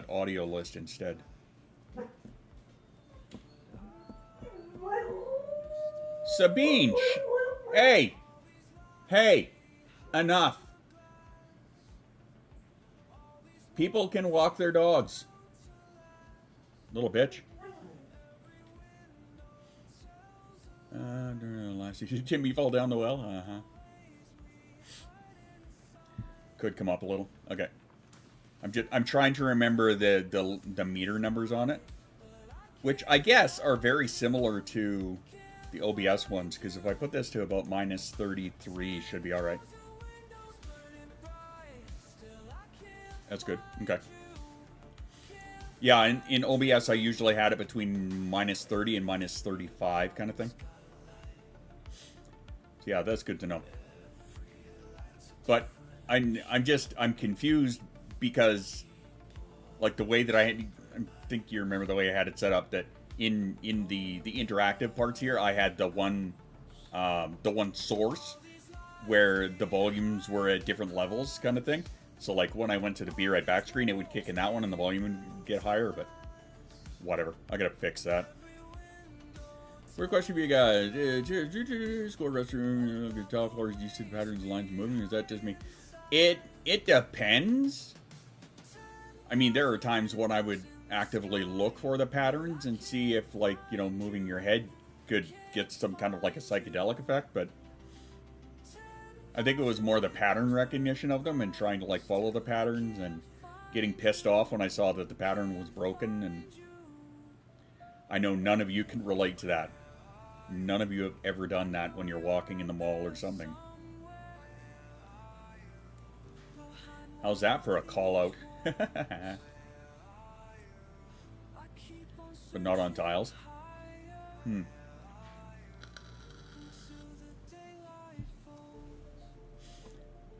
audio list instead. Sabine! Hey! Hey! Enough! People can walk their dogs. Little bitch. Did Jimmy fall down the well? Uh-huh. Could come up a little. Okay. I'm trying to remember the meter numbers on it, which I guess are very similar to the OBS ones, because if I put this to about minus 33, should be all right. That's good. Okay. Yeah, in OBS, I usually had it between minus 30 and minus 35 kind of thing. So yeah, that's good to know. But I'm confused because, like, the way that I think you remember the way I had it set up, that in the interactive parts here, I had the one source where the volumes were at different levels kind of thing. So, like, when I went to the Be Right Back screen, it would kick in that one and the volume would get higher, but whatever. I gotta fix that. Quick question for you guys. School restroom, the top floors, do you see the patterns, lines moving? Is that just me? It depends. I mean, there are times when I would actively look for the patterns and see if, like, you know, moving your head could get some kind of like a psychedelic effect, but I think it was more the pattern recognition of them and trying to like follow the patterns and getting pissed off when I saw that the pattern was broken. And I know none of you can relate to that. None of you have ever done that when you're walking in the mall or something. How's that for a call out? But not on tiles.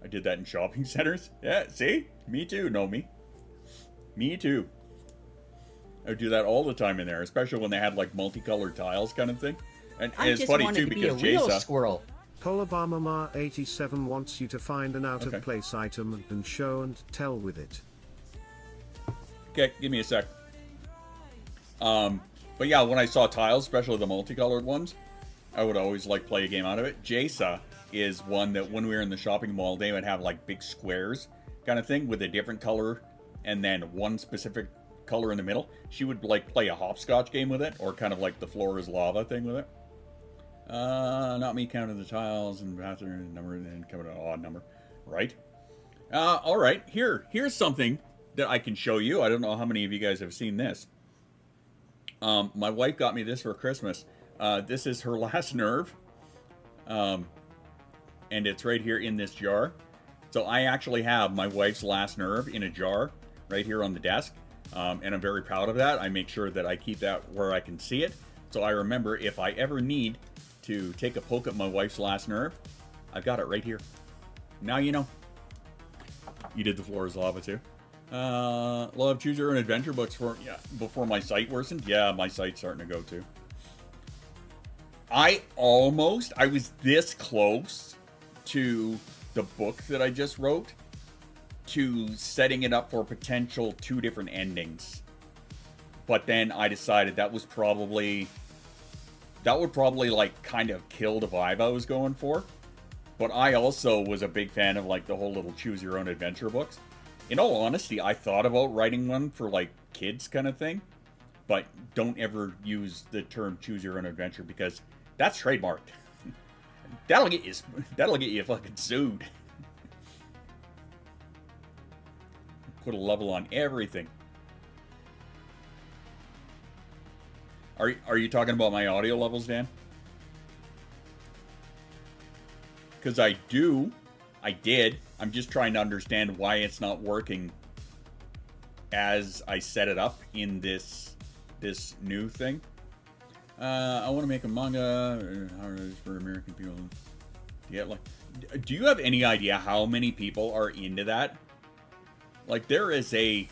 I did that in shopping centers. Yeah, see? Me too, know me. Me too. I would do that all the time in there, especially when they had like multicolored tiles kind of thing. And it's funny too because Jason squirrel. Colobama87 wants you to find an out-of-place item and show and tell with it. Okay, give me a sec. But yeah, when I saw tiles, especially the multicolored ones, I would always like play a game out of it. Jasa is one that when we were in the shopping mall, they would have like big squares kind of thing with a different color and then one specific color in the middle. She would like play a hopscotch game with it, or kind of like the floor is lava thing with it. Not me counting the tiles and bathroom number and then coming an odd number, right? All right, here's something that I can show you. I don't know how many of you guys have seen this. My wife got me this for Christmas. This is her last nerve. And it's right here in this jar. So I actually have my wife's last nerve in a jar right here on the desk. And I'm very proud of that. I make sure that I keep that where I can see it. So I remember if I ever need to take a poke at my wife's last nerve, I've got it right here. Now you know. You did the floor is lava too. Love choose your own adventure books before my sight worsened. Yeah, my sight's starting to go too. I was this close to the book that I just wrote to setting it up for potential 2 different endings. But then I decided that would probably like kind of kill the vibe I was going for. But I also was a big fan of like the whole little choose your own adventure books. In all honesty, I thought about writing one for like kids kind of thing, but don't ever use the term choose your own adventure because that's trademarked. That'll get you fucking sued. Put a level on everything. Are you talking about my audio levels, Dan? Because I did. I'm just trying to understand why it's not working as I set it up in this new thing. I want to make a manga for American people. Do you have any idea how many people are into that? Like there is a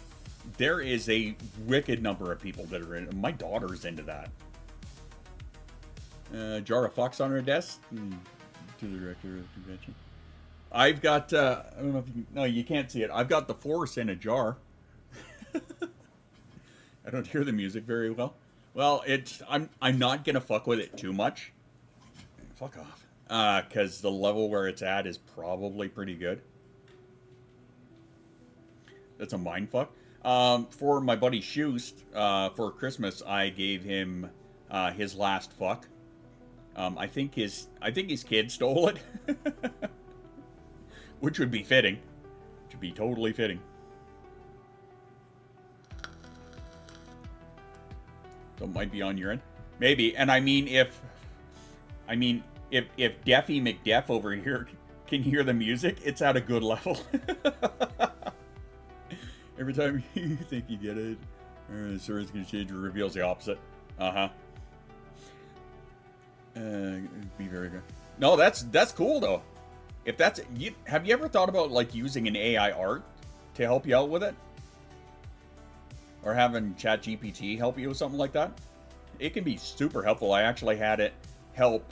wicked number of people that are in. My daughter's into that. Jar of Fox on her desk. To the director of the convention. I've got, I don't know if you can, no, you can't see it. I've got the Force in a jar. I don't hear the music very well. Well, I'm not gonna fuck with it too much. Fuck off. Cause the level where it's at is probably pretty good. That's a mind fuck. For my buddy Schust, for Christmas, I gave him, his last fuck. I think his kid stole it. Which would be fitting. Which would be totally fitting. So it might be on your end. Maybe. And I mean if Deffy McDeff over here can hear the music, it's at a good level. Every time you think you get it, the story's gonna change or reveals the opposite. Be very good. No, that's cool though. If that's have you ever thought about like using an AI art to help you out with it, or having ChatGPT help you with something like that? It can be super helpful. I actually had it help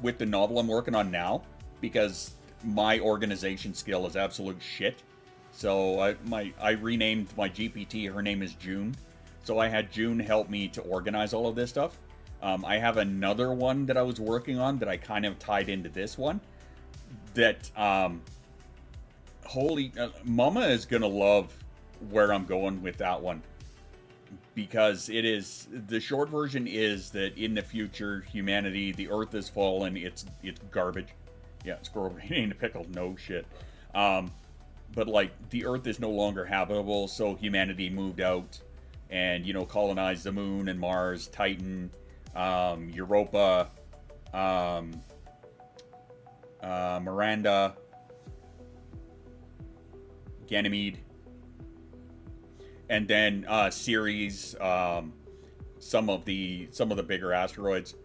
with the novel I'm working on now because my organization skill is absolute shit. So I renamed my GPT. Her name is June. So I had June help me to organize all of this stuff. I have another one that I was working on that I kind of tied into this one. That Mama is gonna love where I'm going with that one. Because it is, the short version is that in the future, humanity, the Earth has fallen, it's garbage. Yeah, squirrel brain ain't a pickle, no shit. But like, the Earth is no longer habitable, so humanity moved out and, you know, colonized the moon and Mars, Titan, Europa, Miranda, Ganymede, and then Ceres, some of the bigger asteroids.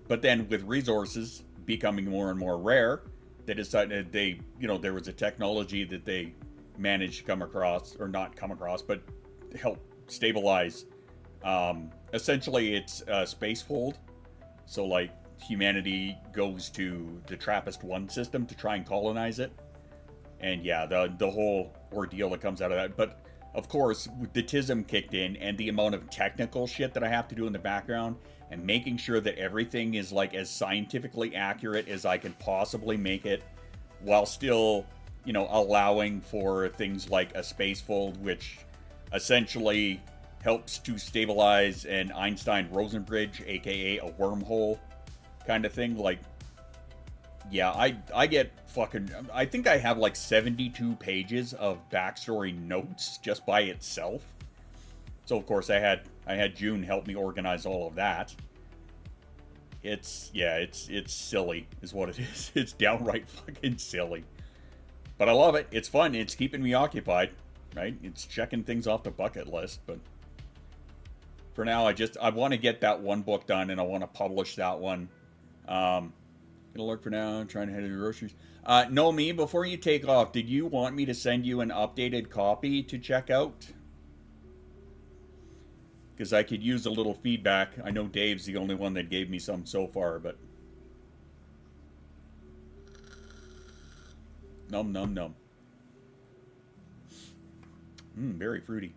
But then with resources becoming more and more rare, they decided there was a technology that they managed to come across, or not come across, but help stabilize. Essentially, it's a space fold. So like, humanity goes to the TRAPPIST-1 system to try and colonize it. And yeah, the whole ordeal that comes out of that. But of course, the TISM kicked in, and the amount of technical shit that I have to do in the background, and making sure that everything is like as scientifically accurate as I can possibly make it, while still, you know, allowing for things like a space fold, which essentially helps to stabilize an Einstein-Rosen bridge, aka a wormhole kind of thing. Like, yeah, I get fucking, I think I have like 72 pages of backstory notes just by itself. So of course I had June help me organize all of that. It's silly is what it is. It's downright fucking silly. But I love it. It's fun. It's keeping me occupied, right? It's checking things off the bucket list, but for now I want to get that one book done, and I want to publish that one. Gonna look for now. I'm trying to head to the groceries. No, me, before you take off, did you want me to send you an updated copy to check out? Because I could use a little feedback. I know Dave's the only one that gave me some so far, but... Num, num, num. Very fruity.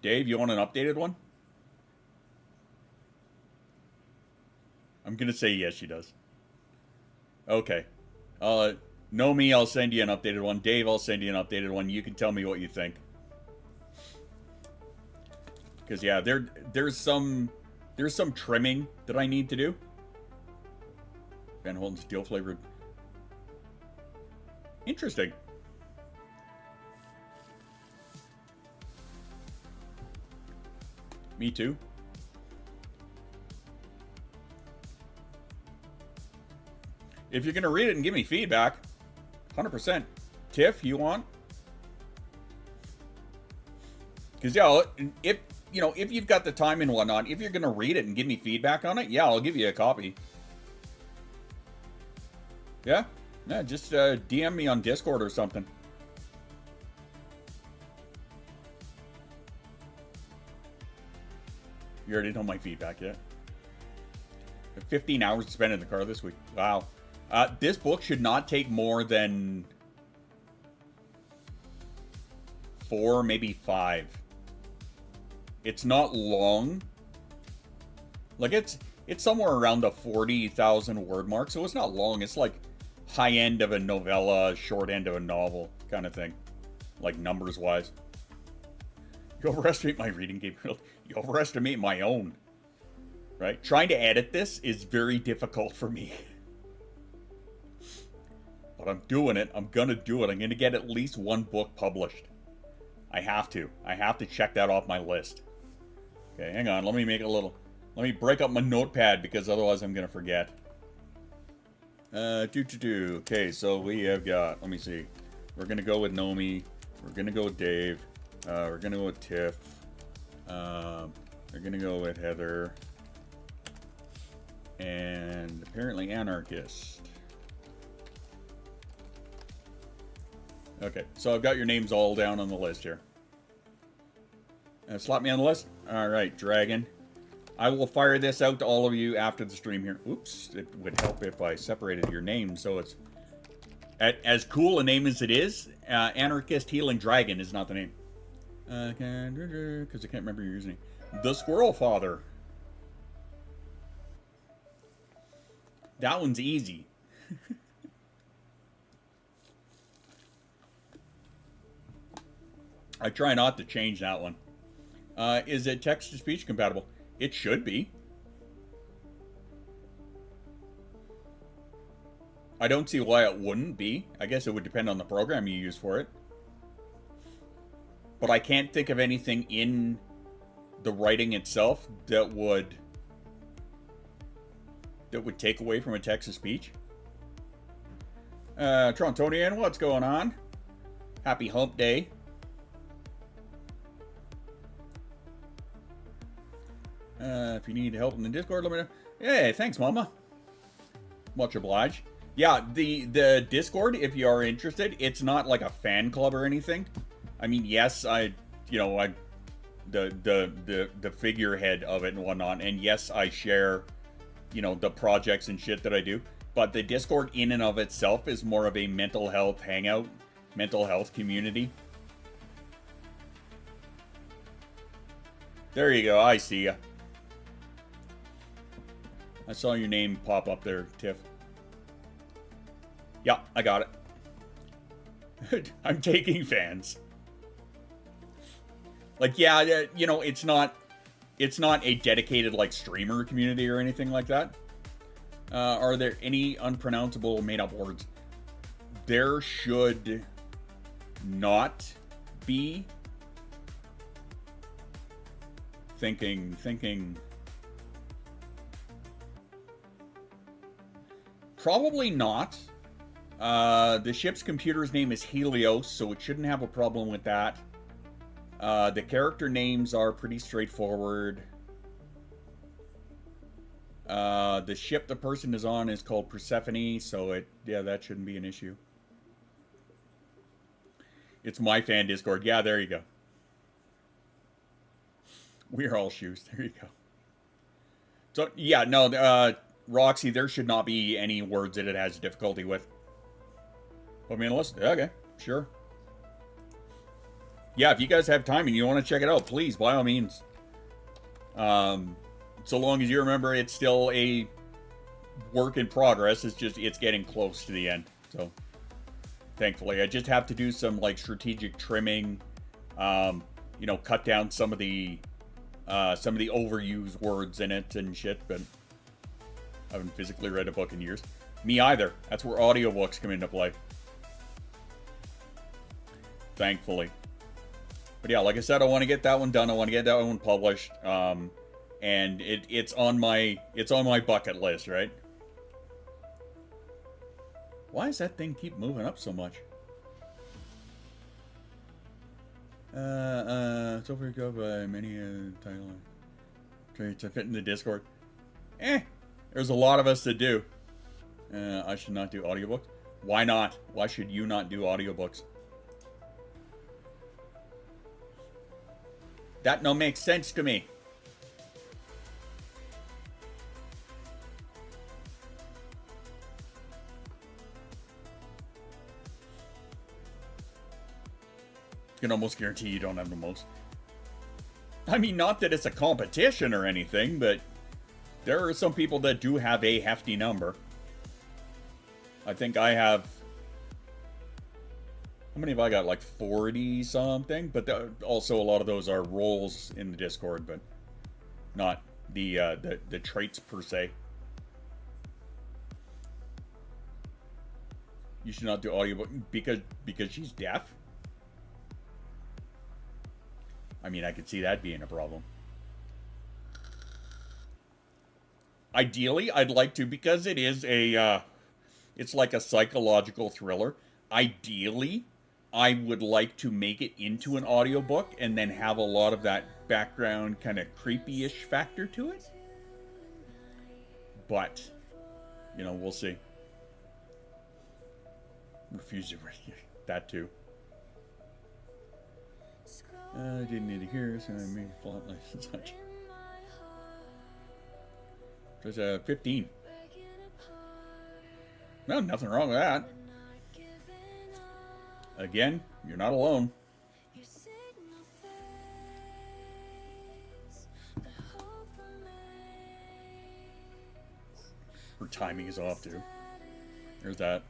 Dave, you want an updated one? I'm gonna say yes, she does. Okay. Know me, I'll send you an updated one. Dave, I'll send you an updated one. You can tell me what you think. Because yeah, there's some trimming that I need to do. Van Holten steel flavored. Interesting. Me too. If you're gonna read it and give me feedback, 100%. Tiff, you want? Because yeah, if you've got the time and whatnot, if you're gonna read it and give me feedback on it, yeah, I'll give you a copy. Yeah, just DM me on Discord or something. You already know my feedback yet. 15 hours to spend in the car this week. Wow. This book should not take more than 4, maybe 5. It's not long. Like, it's somewhere around the 40,000 word mark, so it's not long. It's like high end of a novella, short end of a novel kind of thing. Like, numbers-wise. You overestimate my reading capability. You overestimate my own. Right? Trying to edit this is very difficult for me. But I'm doing it. I'm gonna do it. I'm gonna get at least one book published. I have to. I have to check that off my list. Okay, hang on. Let me break up my notepad, because otherwise I'm gonna forget. Okay, so we have got, let me see. We're gonna go with Nomi. We're gonna go with Dave. We're gonna go with Tiff. We're gonna go with Heather. And apparently Anarchist. Okay, so I've got your names all down on the list here. Slap me on the list? Alright, Dragon. I will fire this out to all of you after the stream here. Oops, it would help if I separated your name so it's... As cool a name as it is, Anarchist Healing Dragon is not the name. Because I can't remember your username. The Squirrel Father. That one's easy. I try not to change that one. Is it text-to-speech compatible? It should be. I don't see why it wouldn't be. I guess it would depend on the program you use for it. But I can't think of anything in the writing itself that would take away from a text-to-speech. Trontonian, what's going on? Happy hump day. If you need help in the Discord, let me know. Hey, thanks, Mama. Much obliged. Yeah, the Discord, if you are interested, it's not like a fan club or anything. I mean, yes, the figurehead of it and whatnot, and yes, I share, the projects and shit that I do. But the Discord in and of itself is more of a mental health hangout, mental health community. There you go, I see ya. I saw your name pop up there, Tiff. Yeah, I got it. I'm taking fans. Like, yeah, it's not a dedicated, like, streamer community or anything like that. Are there any unpronounceable made-up words? There should not be. Thinking. Probably not. The ship's computer's name is Helios, so it shouldn't have a problem with that. The character names are pretty straightforward. The ship the person is on is called Persephone, so that shouldn't be an issue. It's my fan Discord. Yeah, there you go. We're all shoes. There you go. So, yeah, no, Roxy, there should not be any words that it has difficulty with. I mean, okay, sure. Yeah, if you guys have time and you want to check it out, please, by all means. So long as you remember it's still a work in progress, it's getting close to the end. So, thankfully, I just have to do some, like, strategic trimming, cut down some of the overused words in it and shit, but I haven't physically read a book in years. Me either. That's where audiobooks come into play. Thankfully. But yeah, like I said, I want to get that one done. I want to get that one published. And it's on my bucket list, right? Why does that thing keep moving up so much? It's overcome by many title traits to fit in the Discord. There's a lot of us that do. I should not do audiobooks. Why not? Why should you not do audiobooks? That no makes sense to me. You can almost guarantee you don't have the most. I mean, not that it's a competition or anything, but there are some people that do have a hefty number. I think I have... How many have I got? Like 40 something? But also a lot of those are roles in the Discord, but not the traits per se. You should not do audiobook because she's deaf. I mean, I could see that being a problem. Ideally, I'd like to, because it is it's like a psychological thriller. Ideally, I would like to make it into an audiobook and then have a lot of that background kind of creepy-ish factor to it. But, we'll see. Refuse to read that too. I didn't need to hear, so I made flat life and such. There's 15. Well, nothing wrong with that. Again, you're not alone. Her timing is off too. There's that.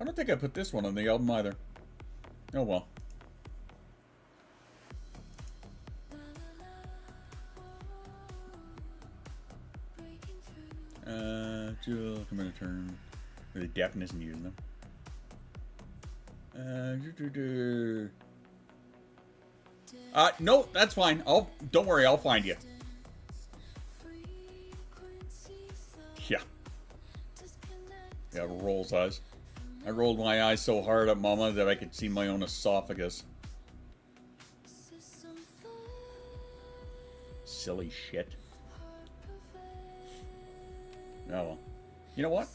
I don't think I put this one on the album either. Oh well. Jill, come in a turn. The deafness and using them. No, that's fine. Don't worry, I'll find you. Yeah. Yeah, rolls eyes. I rolled my eyes so hard at Mama that I could see my own esophagus. Silly shit. Oh well. You know what?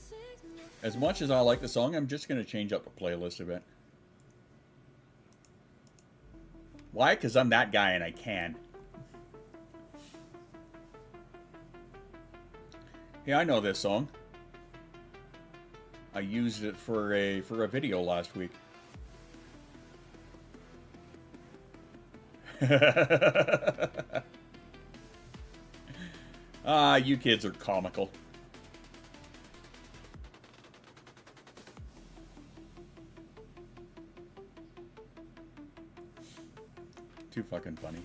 As much as I like the song, I'm just going to change up the playlist a bit. Why? Because I'm that guy and I can. Hey, I know this song. I used it for a video last week. You kids are comical. Too fucking funny.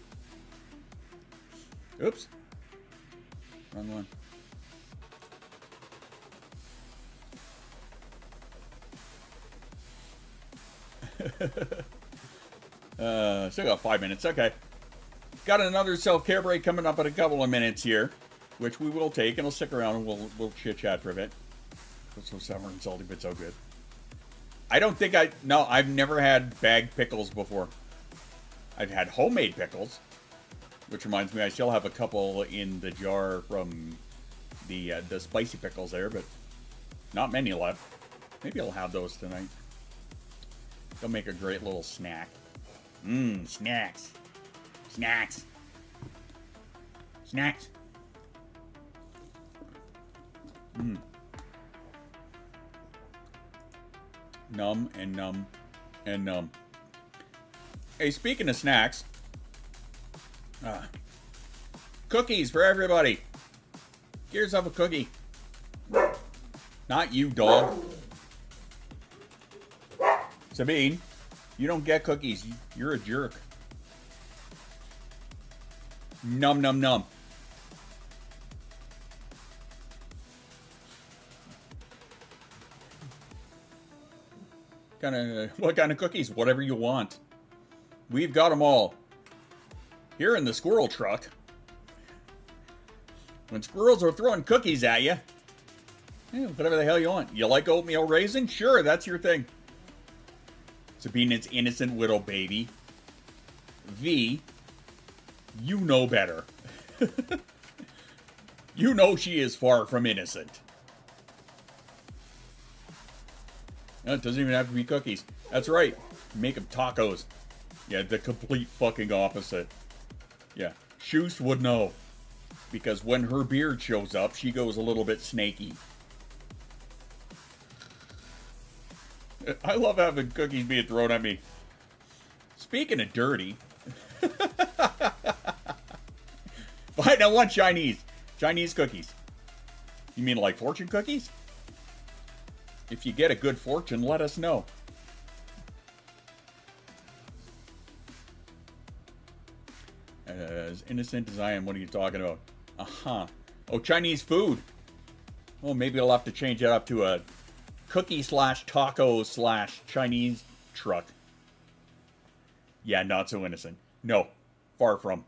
Oops. Wrong one. Still got 5 minutes. Okay. Got another self-care break coming up in a couple of minutes here, which we will take, and we'll stick around and we'll chit-chat for a bit. It's so sour and salty, but so good. I don't think no, I've never had bagged pickles before. I've had homemade pickles, which reminds me I still have a couple in the jar from the spicy pickles there, but not many left. Maybe I'll have those tonight. They'll make a great little snack. Snacks. Snacks. Snacks. Numb and numb and numb. Hey, speaking of snacks, cookies for everybody. Get yourself a cookie. Not you, dog. Sabine, you don't get cookies. You're a jerk. Num, num, num. What kind of cookies? Whatever you want. We've got them all. Here in the squirrel truck. When squirrels are throwing cookies at you, whatever the hell you want. You like oatmeal raisin? Sure, that's your thing. Sabina's innocent little baby. V, you know better. You know she is far from innocent. No, it doesn't even have to be cookies. That's right. Make them tacos. Yeah, the complete fucking opposite. Yeah, Shoost would know. Because when her beard shows up, she goes a little bit snaky. I love having cookies being thrown at me. Speaking of dirty. Fine, I want Chinese. Chinese cookies. You mean like fortune cookies? If you get a good fortune, let us know. As innocent as I am, what are you talking about? Oh, Chinese food. Well, maybe I'll have to change that up to a cookie / taco / Chinese truck. Yeah, not so innocent. No, far from.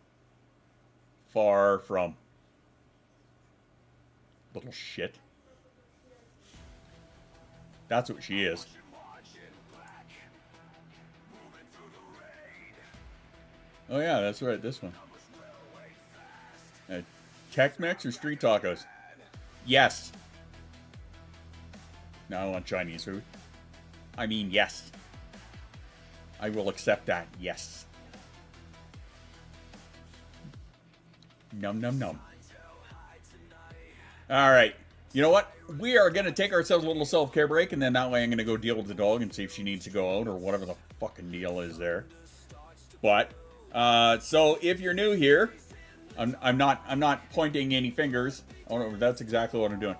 Far from. Little shit. That's what she is. Oh yeah, that's right, this one. Tex-Mex or street tacos? Yes. No, I want Chinese food. I mean, yes. I will accept that, yes. Num num num. Alright. You know what? We are going to take ourselves a little self-care break, and then that way I'm going to go deal with the dog and see if she needs to go out or whatever the fucking deal is there. But, so if you're new here, I'm not pointing any fingers. Oh no, that's exactly what I'm doing.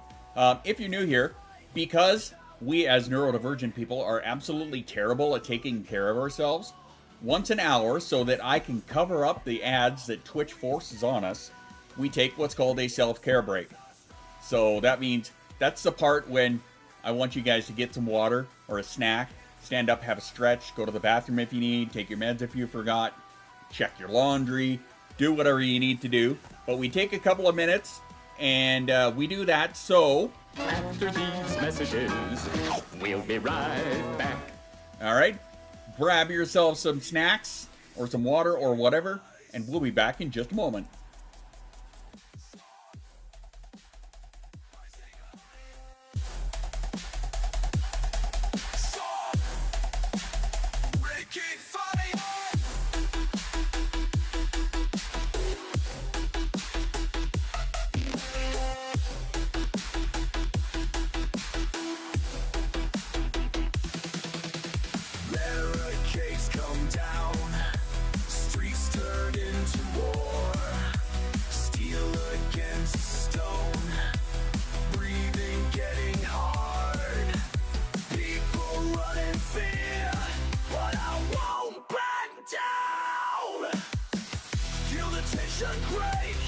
If you're new here, because we as neurodivergent people are absolutely terrible at taking care of ourselves. Once an hour, so that I can cover up the ads that Twitch forces on us, we take what's called a self-care break. So that means that's the part when I want you guys to get some water or a snack, stand up, have a stretch, go to the bathroom if you need, take your meds if you forgot, check your laundry, do whatever you need to do. But we take a couple of minutes, and we do that so... After these messages, we'll be right back. All right, grab yourself some snacks or some water or whatever, and we'll be back in just a moment. Barricades come down, streets turn into war, steel against stone, breathing getting hard, people run in fear, but I won't back down. Feel the tension break,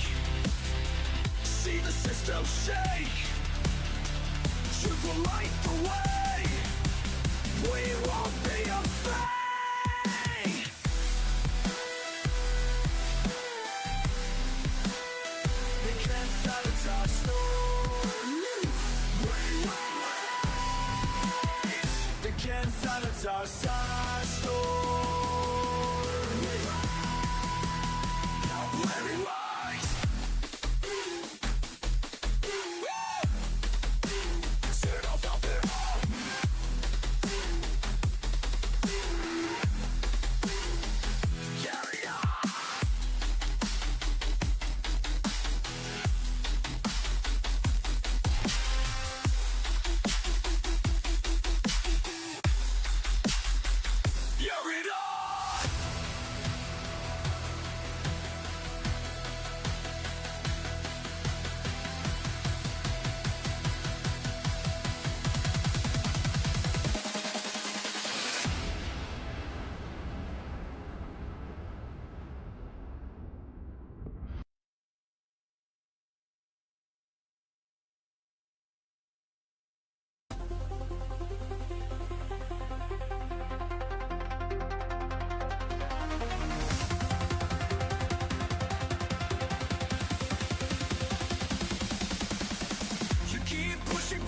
see the system shake, truth will light the way. We won't be afraid. They can't sabotage They can't sabotage our story. Very wise. Set it off out there.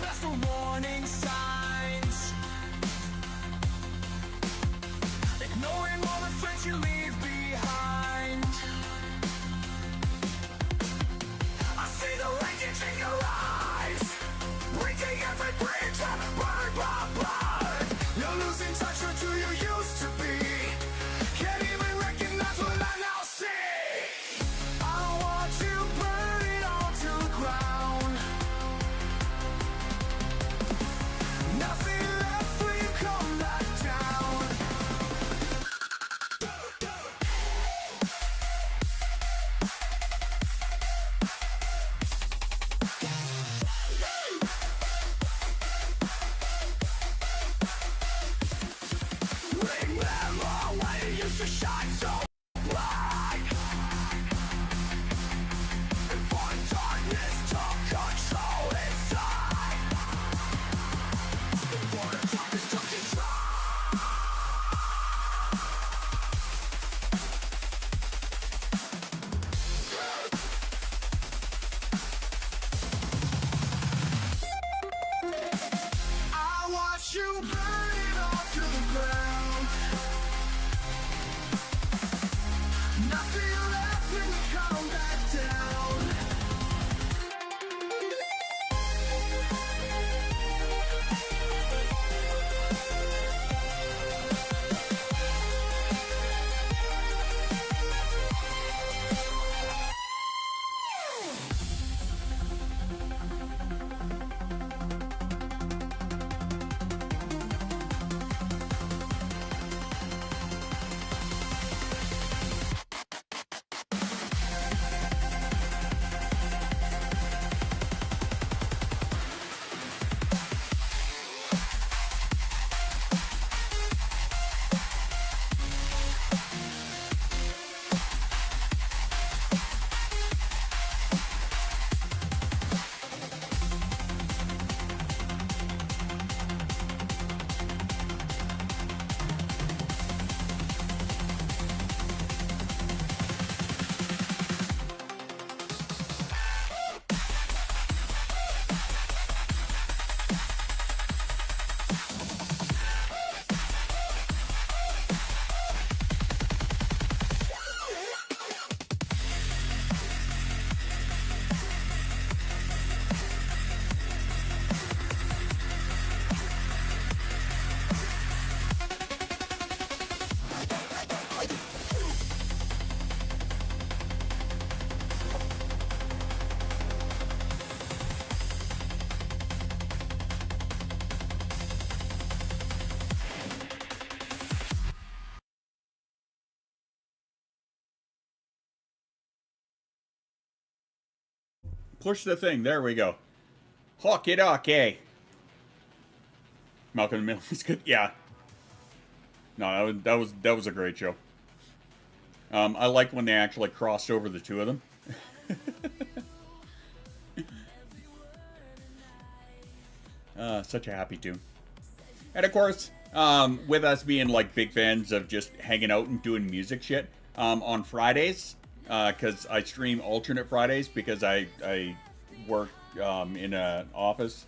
Past the warning signs, ignoring all the friends you leave behind. I see the rage in your eyes, breaking every bridge and burn by blood. You're losing touch with who you used to be. Can't even recognize what I now see. I want you burning all to the ground. Nothing left when you come back down. Remember when you used to shine so bright, before darkness took control inside. Before the darkness took control. I watch you burn it all to the ground. Push the thing. There we go. Hockey dockey. Malcolm in the Middle is good. Yeah. No, that was a great show. I like when they actually crossed over the two of them. Such a happy tune. And of course, with us being like big fans of just hanging out and doing music shit, on Fridays, because I stream alternate Fridays because I work in an office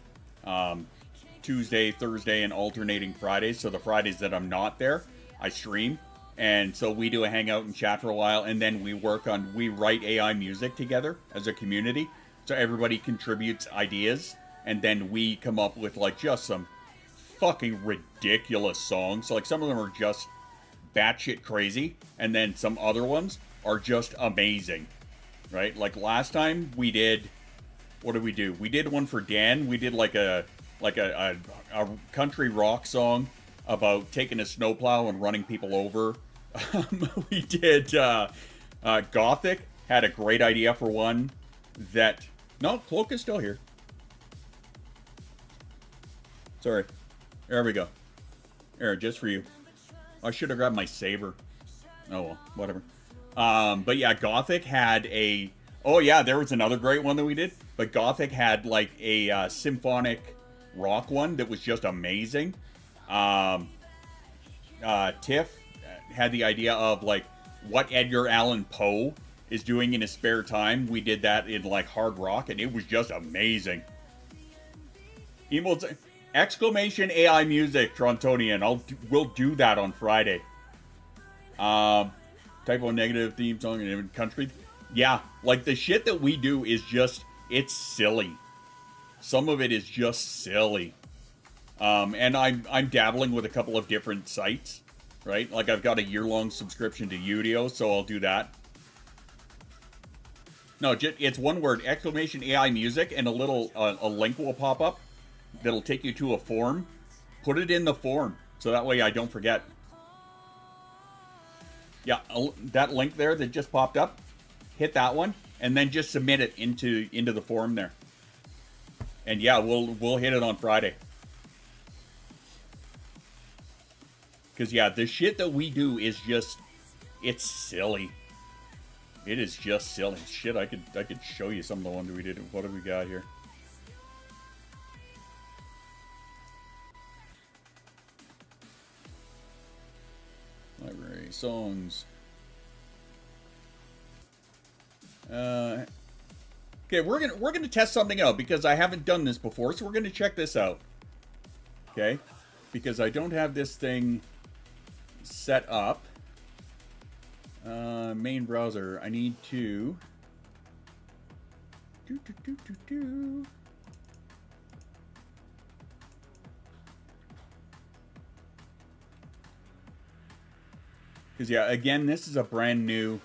Tuesday, Thursday, and alternating Fridays. So the Fridays that I'm not there, I stream. And so we do a hangout and chat for a while, and then we write AI music together as a community. So everybody contributes ideas, and then we come up with like just some fucking ridiculous songs. Like some of them are just batshit crazy, and then some other ones are just amazing, right? Like last time we did, what did we do? We did one for Dan. We did like a country rock song about taking a snowplow and running people over. We did Gothic had a great idea for one that no, Cloak is still here. Sorry. There we go. There, just for you. I should have grabbed my saber. Oh well, whatever. But yeah, Gothic had a... Oh yeah, there was another great one that we did. But Gothic had like a symphonic rock one that was just amazing. Tiff had the idea of like what Edgar Allan Poe is doing in his spare time. We did that in like hard rock, and it was just amazing. Emotes... Exclamation AI music, Trontonian. We'll do that on Friday. Typo negative theme song in country. Yeah, like the shit that we do is just, it's silly. Some of it is just silly. And I'm dabbling with a couple of different sites, right? Like I've got a year-long subscription to Udio, so I'll do that. No, it's one word, exclamation AI music, and a little a link will pop up that'll take you to a form. Put it in the form, so that way I don't forget. Yeah, that link there that just popped up, hit that one, and then just submit it into the form there. And yeah, we'll hit it on Friday. Because yeah, the shit that we do is just, it's silly. It is just silly. Shit, I could show you some of the ones we did. What have we got here? Library songs. Okay, we're gonna test something out because I haven't done this before, so we're gonna check this out. Okay, because I don't have this thing set up. Main browser. I need to. Because yeah, again, this is a brand new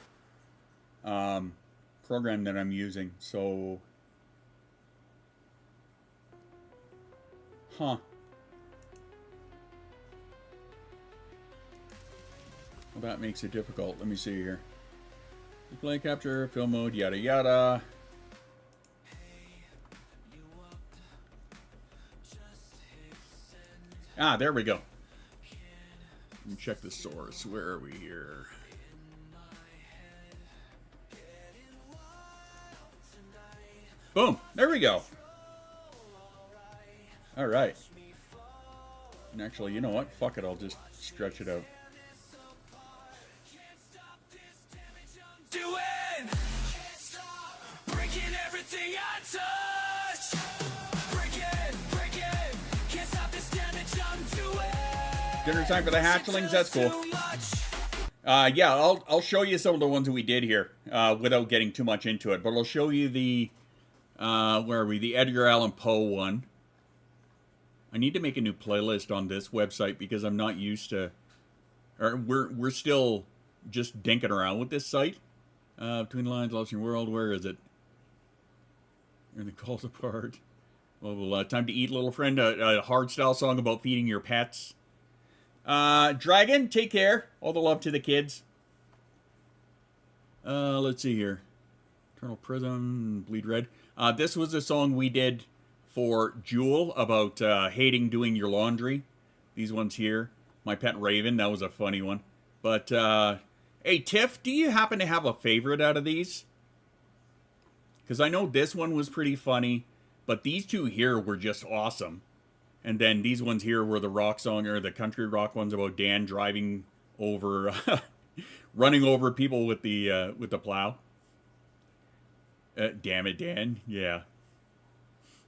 program that I'm using, so... Huh. Well, that makes it difficult. Let me see here. Play capture, film mode, yada yada. Ah, there we go. Let me check the source. Where are we here? Boom. There we go. All right. And actually, you know what? Fuck it. I'll just stretch it out. Breaking everything I touch. Break it. Can't stop this damage I'm doing. Dinner time for the hatchlings. That's cool. Yeah, I'll show you some of the ones that we did here without getting too much into it. But I'll show you the where are we? The Edgar Allan Poe one. I need to make a new playlist on this website because I'm not used to. Or we're still just dinking around with this site. Between the Lines, Lost in Your World. Where is it? And it calls apart. Well, time to eat, little friend. A hardstyle song about feeding your pets. Dragon, take care. All the love to the kids. Let's see here. Eternal Prism, Bleed Red. This was a song we did for Jewel about hating doing your laundry. These ones here. My Pet Raven, that was a funny one. But, hey, Tiff, do you happen to have a favorite out of these? Because I know this one was pretty funny, but these two here were just awesome. And then these ones here were the rock song, or the country rock ones about Dan driving over, running over people with the plow. Damn it, Dan. Yeah.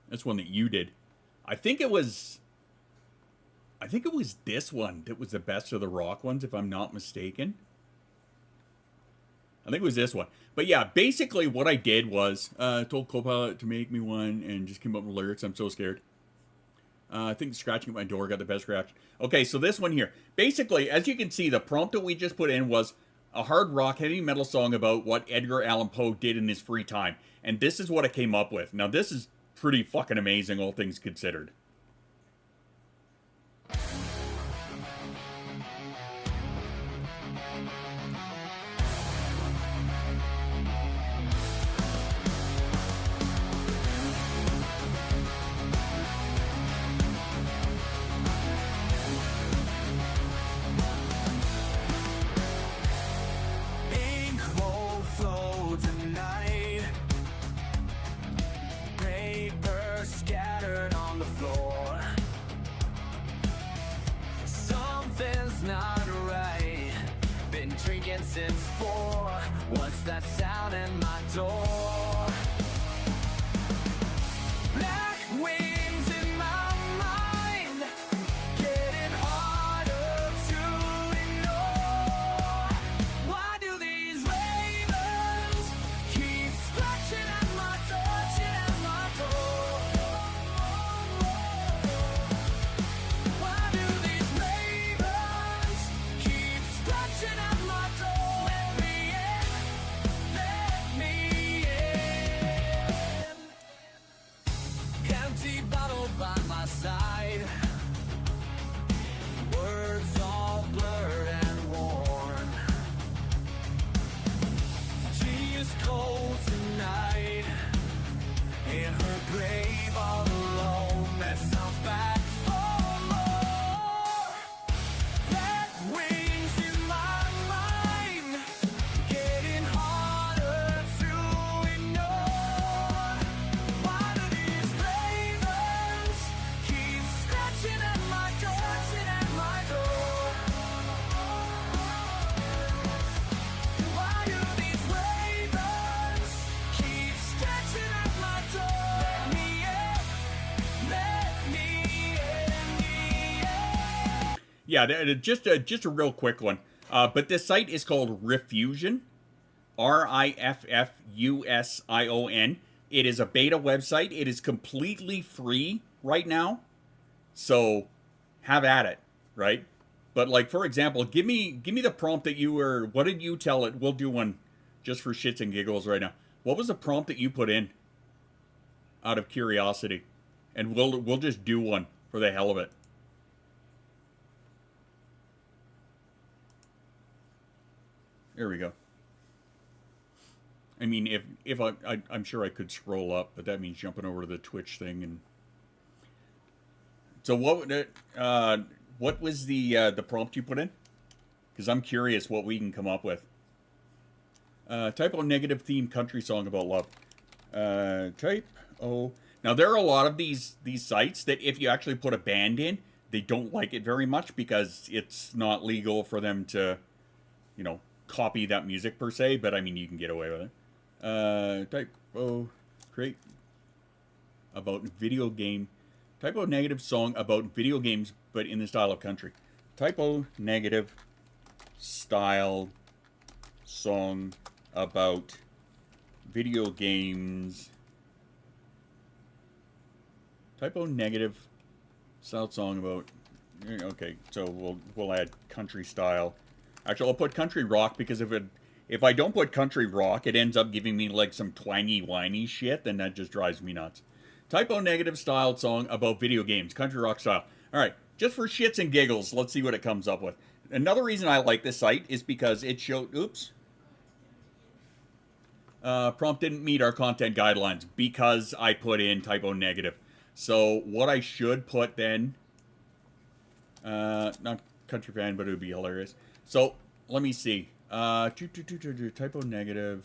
That's one that you did. I think it was this one that was the best of the rock ones, if I'm not mistaken. I think it was this one. But yeah, basically what I did was, I told Copilot to make me one and just came up with lyrics. I'm so scared. I think scratching at my door got the best scratch. Okay, so this one here. Basically, as you can see, the prompt that we just put in was a hard rock, heavy metal song about what Edgar Allan Poe did in his free time. And this is what it came up with. Now, this is pretty fucking amazing, all things considered. Since 4, what's that sound in my door? Black wings in my mind, getting harder to ignore. Why do these ravens keep scratching at my door? Why do these ravens keep scratching at my door? Bottle by my side, words all blurred and worn. She is cold tonight, in her grave all alone. That sounds back for more. That wings in my mind, getting harder to ignore. Why do these ravens keep scratching at my door? Why do these ravens keep scratching at my door? Let me in. Yeah, just a real quick one. But this site is called Riffusion, Rifffusion. It is a beta website. It is completely free right now. So have at it, right? But like, for example, give me the prompt that you were, what did you tell it? We'll do one just for shits and giggles right now. What was the prompt that you put in out of curiosity? And we'll just do one for the hell of it. There we go. I mean, if I'm sure I could scroll up, but that means jumping over to the Twitch thing. And so what was the prompt you put in? Because I'm curious what we can come up with. Typo negative theme country song about love. Typo. Now there are a lot of these sites that if you actually put a band in, they don't like it very much because it's not legal for them to, you know, copy that music per se. But I mean, you can get away with it. Typo create about video game. Typo negative song about video games, but in the style of country. Typo negative style song about video games. Typo negative style song about. Okay, so we'll add country style. Actually, I'll put country rock because if I don't put country rock, it ends up giving me like some twangy whiny shit, then that just drives me nuts. Typo negative styled song about video games, country rock style. All right, just for shits and giggles, let's see what it comes up with. Another reason I like this site is because it showed, oops. prompt didn't meet our content guidelines because I put in typo negative. So what I should put then, not country fan, but it would be hilarious. So let me see. Typo negative.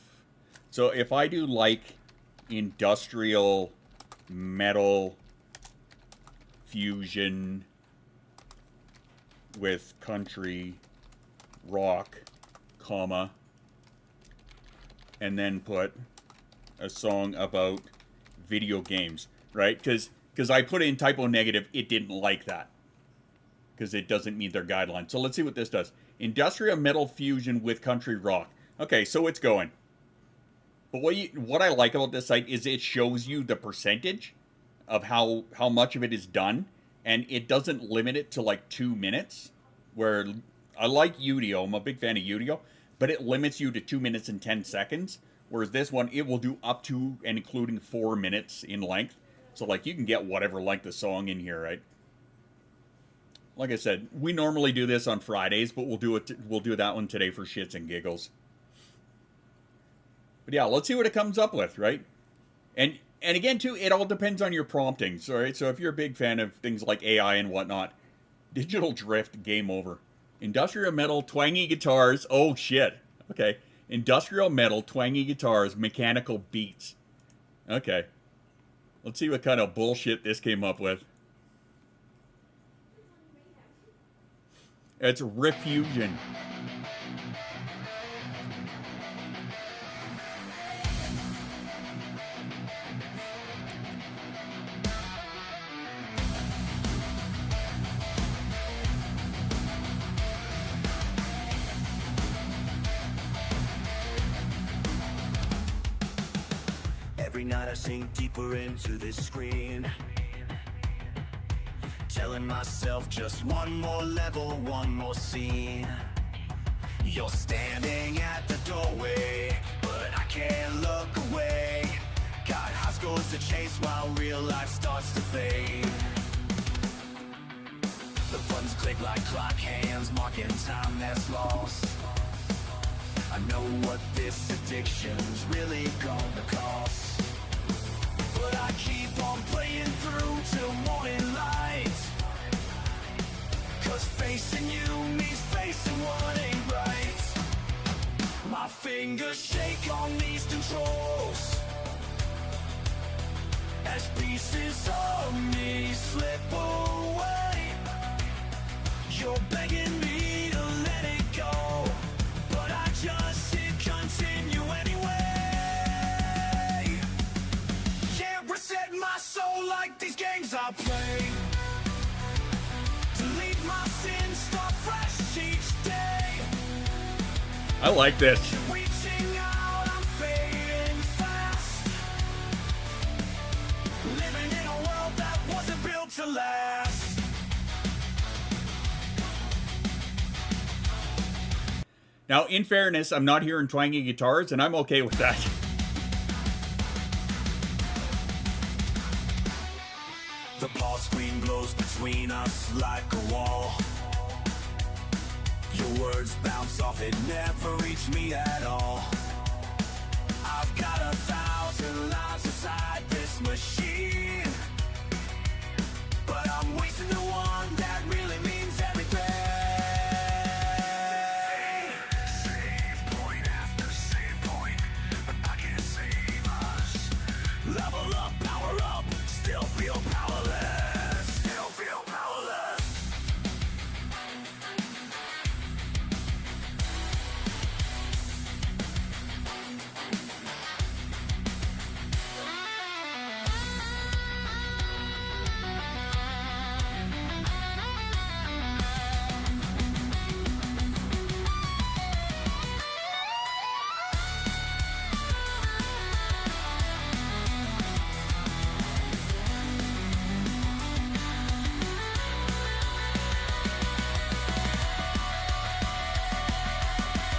So if I do like industrial metal fusion with country rock, comma, and then put a song about video games, right? Because I put in typo negative, it didn't like that because it doesn't meet their guidelines. So let's see what this does. Industrial metal fusion with country rock. Okay, so it's going. But what I like about this site is it shows you the percentage of how much of it is done, and it doesn't limit it to like 2 minutes, where I like Udio, I'm a big fan of Udio, but it limits you to 2 minutes and 10 seconds, whereas this one, it will do up to and including 4 minutes in length. So like you can get whatever length of song in here, right? Like I said, we normally do this on Fridays, but we'll do that one today for shits and giggles. But yeah, let's see what it comes up with, right? And again, too, it all depends on your promptings, all right? So if you're a big fan of things like AI and whatnot, digital drift, game over. Industrial metal, twangy guitars, oh shit. Okay. Industrial metal, twangy guitars, mechanical beats. Okay. Let's see what kind of bullshit this came up with. It's riff fusion. Every night I sink deeper into this screen, telling myself just one more level, one more scene. You're standing at the doorway, but I can't look away. Got high scores to chase while real life starts to fade. The buttons click like clock hands, marking time that's lost. I know what this addiction's really gonna cost, but I keep on playing through till morning light. Cause facing you means facing what ain't right. My fingers shake on these controls as pieces of me slip away. You're begging me to let it go, but I just hit continue anyway. Can't reset my soul like these games I play. Delete my sins, start fresh each day. I like this. Reaching out, I'm fading fast. Living in a world that wasn't built to last. Now, in fairness, I'm not hearing twangy guitars, and I'm okay with that. The pause screen glows between us like a wall. Your words bounce off, it never reach me at all. I've got 1,000 lines inside this machine, but I'm wasting the one that really means everything. Save point after save point, but I can't save us. Level up, power up, still feel powerless. Still feel powerless.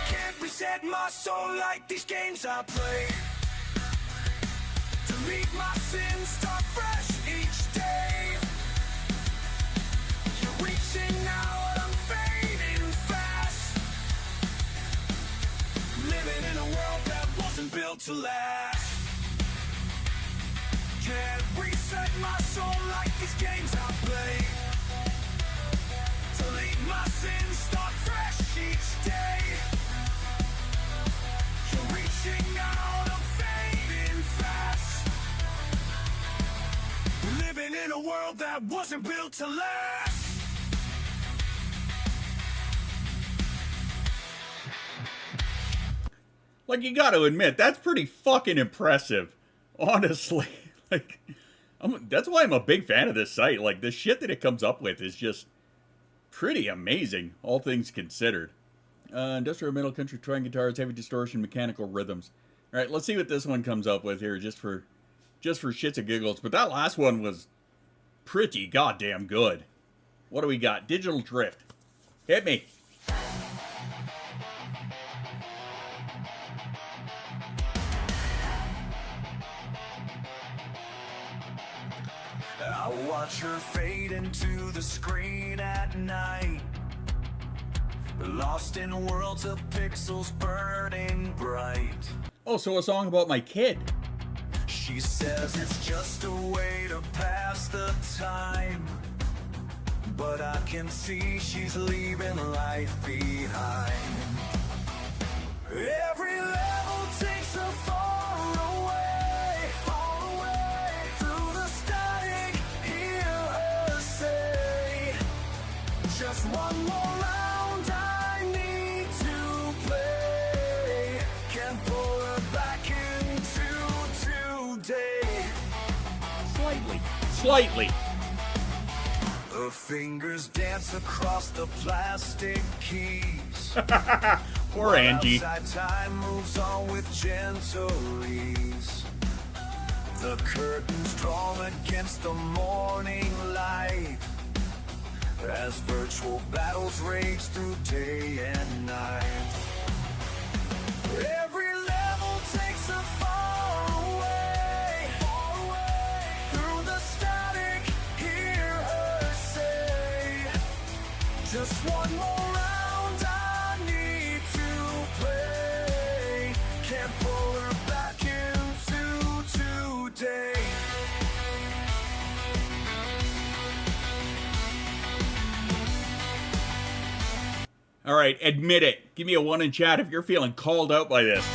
Can't reset my soul like these games I play. Delete my sins, start fresh each day. You're reaching out, I'm fading fast. Living in a world that wasn't built built to last. Can't reset my soul like these games I play. Delete my sins, start fresh each day. You're reaching out, I'm fading fast. Living in a world that wasn't built to last. Like, you got to admit, that's pretty fucking impressive. Honestly. Like, that's why I'm a big fan of this site. Like, the shit that it comes up with is just pretty amazing, all things considered. Industrial middle country twang guitars, heavy distortion, mechanical rhythms. All right, let's see what this one comes up with here, just for shits and giggles. But that last one was pretty goddamn good. What do we got? Digital Drift. Hit me. I watch her fade into the screen at night, lost in worlds of pixels burning bright. Oh, so a song about my kid. She says it's just a way to pass the time, but I can see she's leaving life behind. Every level takes her far away, through the static, hear her say, just one more round I need to play, can't pull her back into today. Slightly. Her fingers dance across the plastic keys. Poor Angie. Time moves on with gentle ease. The curtains drawn against the morning light, as virtual battles rage through day and night. Every level takes a far away, through the static, hear her say, just one more round I need to play, can't pull her back into today. All right, admit it. Give me a 1 in chat if you're feeling called out by this.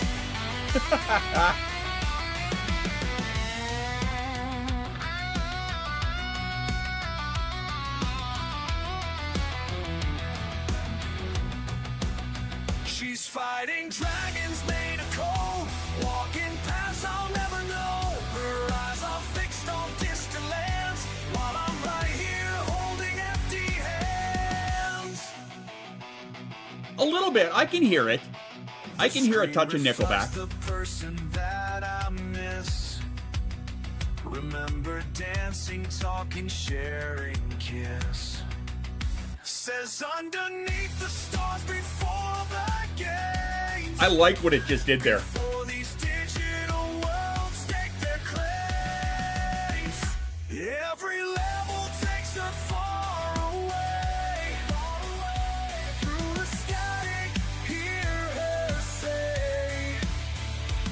She's fighting dragons made of cold, walking paths I'll never know. Her eyes are fixed on distant lands, while I'm right here holding empty hands. A little bit. I can hear it. I can hear a touch of Nickelback. The person that I miss. Remember dancing, talking, sharing, kiss. Says underneath the stars before the gates. I like what it just did there. Before these digital worlds take their claims. Every level takes her far away, through the static, hear her say,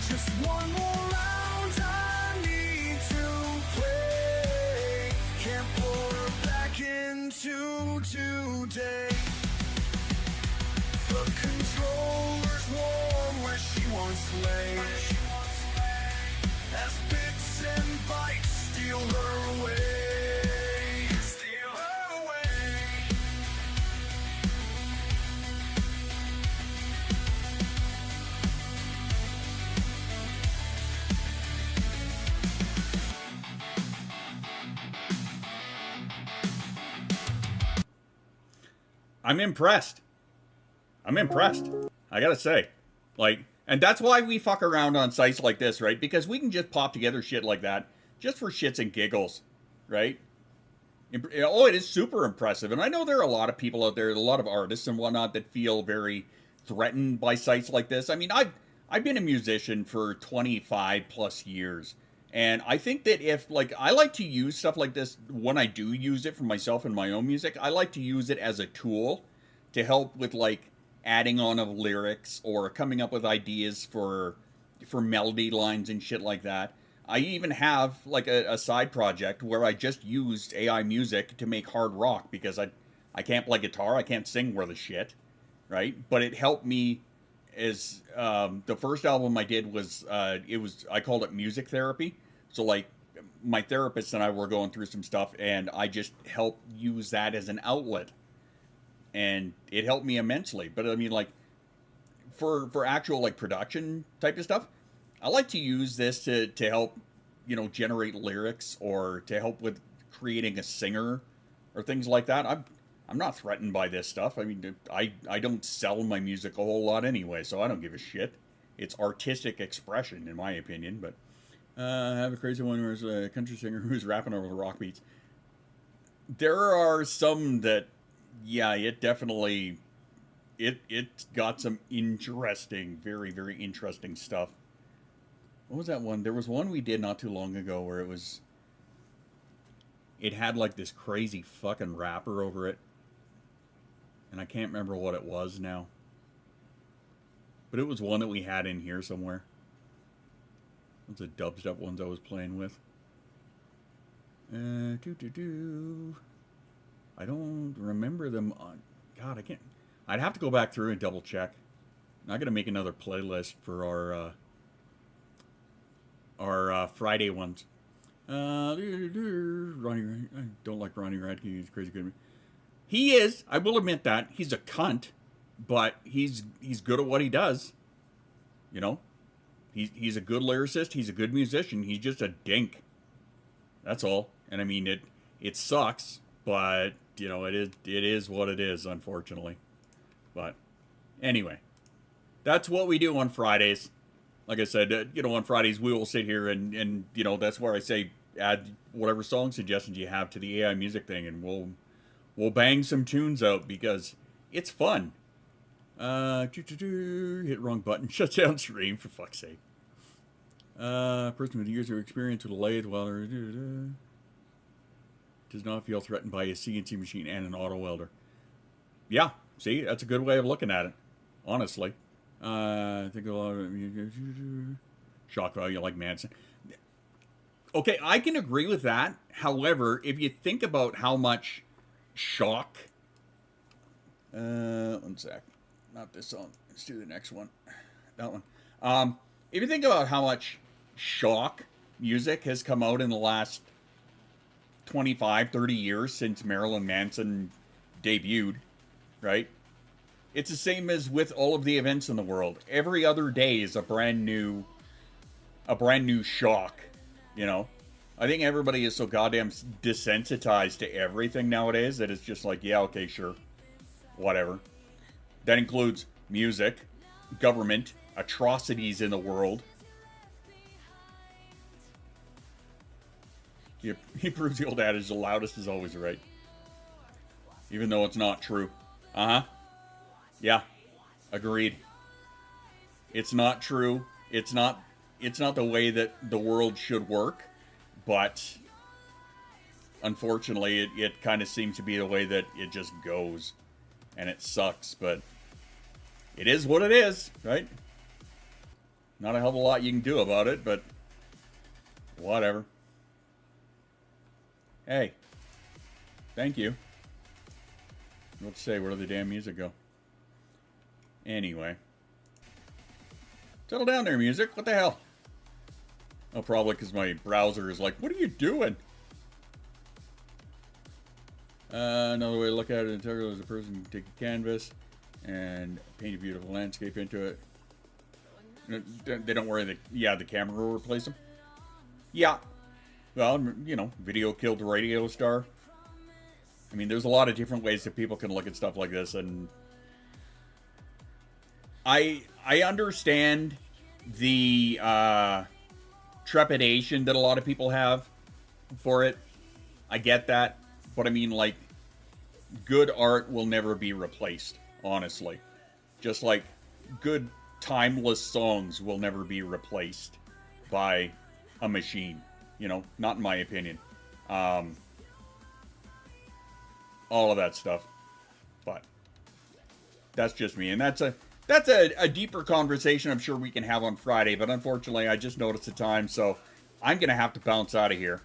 just one more round I need to play, can't pull her back into today. The controller's warm where she once lay, as bits and bytes steal her away, steal her away. I'm impressed. I gotta say. Like, and that's why we fuck around on sites like this, right? Because we can just pop together shit like that just for shits and giggles, right? Oh, it is super impressive. And I know there are a lot of people out there, a lot of artists and whatnot that feel very threatened by sites like this. I mean, I've been a musician for 25 plus years. And I think that if, like, I like to use stuff like this when I do use it for myself and my own music, I like to use it as a tool to help with, like, adding on of lyrics or coming up with ideas for for melody lines and shit like that. I even have like a side project where I just used AI music to make hard rock because I can't play guitar, I can't sing worth a shit, right? But it helped me as the first album I did was I called it music therapy. So like my therapist and I were going through some stuff, and I just helped use that as an outlet, and it helped me immensely. But I mean, like for actual like production type of stuff, I like to use this to help, you know, generate lyrics or to help with creating a singer or things like that. I'm not threatened by this stuff. I mean, I don't sell my music a whole lot anyway, so I don't give a shit. It's artistic expression, in my opinion. But I have a crazy one where there's a country singer who's rapping over the rock beats. There are some that, yeah, it definitely, it's got some interesting, very, very interesting stuff. What was that one? There was one we did not too long ago where it had like this crazy fucking rapper over it. And I can't remember what it was now. But it was one that we had in here somewhere. Those are the dubstep ones I was playing with. I don't remember them on... God, I can't... I'd have to go back through and double check. I'm not going to make another playlist for our Friday ones. Ronnie... I don't like Ronnie Radke. He's crazy good. He is. I will admit that. He's a cunt. But he's good at what he does. You know? He's a good lyricist. He's a good musician. He's just a dink. That's all. And I mean, it sucks, but you know, it is what it is, unfortunately. But anyway, that's what we do on Fridays. Like I said, you know, on Fridays we will sit here and you know, that's where I say add whatever song suggestions you have to the AI music thing, and we'll bang some tunes out because it's fun. Hit wrong button. Shut down stream, for fuck's sake. Person with years of experience with a lathe welder does not feel threatened by a CNC machine and an auto welder. Yeah, see, that's a good way of looking at it, honestly. I think a lot of shock value like Manson. Okay, I can agree with that. However, if you think about how much shock... one sec. Not this song. Let's do the next one. That one. If you think about how much shock music has come out in the last 25, 30 years since Marilyn Manson debuted, right? It's the same as with all of the events in the world. Every other day is a brand new shock, you know? I think everybody is so goddamn desensitized to everything nowadays that it's just like, yeah, okay, sure. Whatever. That includes music, government, atrocities in the world. He proves the old adage, the loudest is always right. Even though it's not true. Uh-huh. Yeah. Agreed. It's not true. It's not the way that the world should work, but unfortunately it kind of seems to be the way that it just goes. And it sucks, but it is what it is, right? Not a hell of a lot you can do about it, but whatever. Hey, thank you. What to say? Where did the damn music go? Anyway. Settle down there, music. What the hell? Oh, probably because my browser is like, what are you doing? Another way to look at it, integral is a person can take a canvas and paint a beautiful landscape into it. They don't worry that, yeah, the camera will replace them. Yeah. Well, you know, video killed the radio star. I mean, there's a lot of different ways that people can look at stuff like this, and I understand the trepidation that a lot of people have for it. I get that. But I mean, like, good art will never be replaced, honestly. Just like good, timeless songs will never be replaced by a machine. You know, not in my opinion. All of that stuff. But that's just me. And that's that's a deeper conversation I'm sure we can have on Friday, but unfortunately I just noticed the time, so I'm going to have to bounce out of here.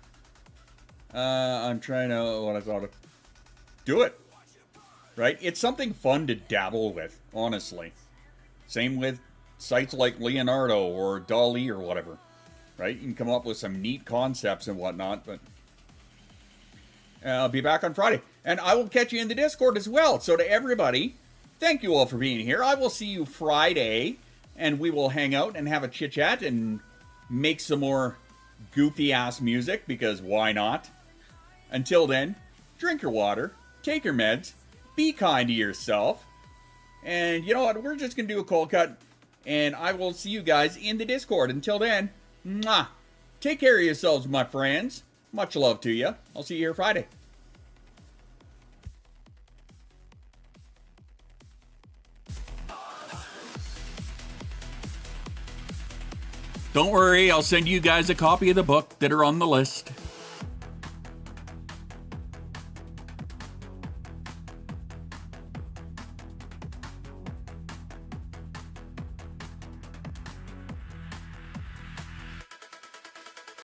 I'm trying to, what I thought of. Do it. Right? It's something fun to dabble with, honestly. Same with sites like Leonardo or DALL-E or whatever. Right? You can come up with some neat concepts and whatnot, but I'll be back on Friday. And I will catch you in the Discord as well. So to everybody, thank you all for being here. I will see you Friday, and we will hang out and have a chit-chat and make some more goofy-ass music, because why not? Until then, drink your water, take your meds, be kind to yourself, and you know what? We're just going to do a cold cut, and I will see you guys in the Discord. Until then, mwah! Take care of yourselves, my friends. Much love to you. I'll see you here Friday. Don't worry, I'll send you guys a copy of the book that are on the list.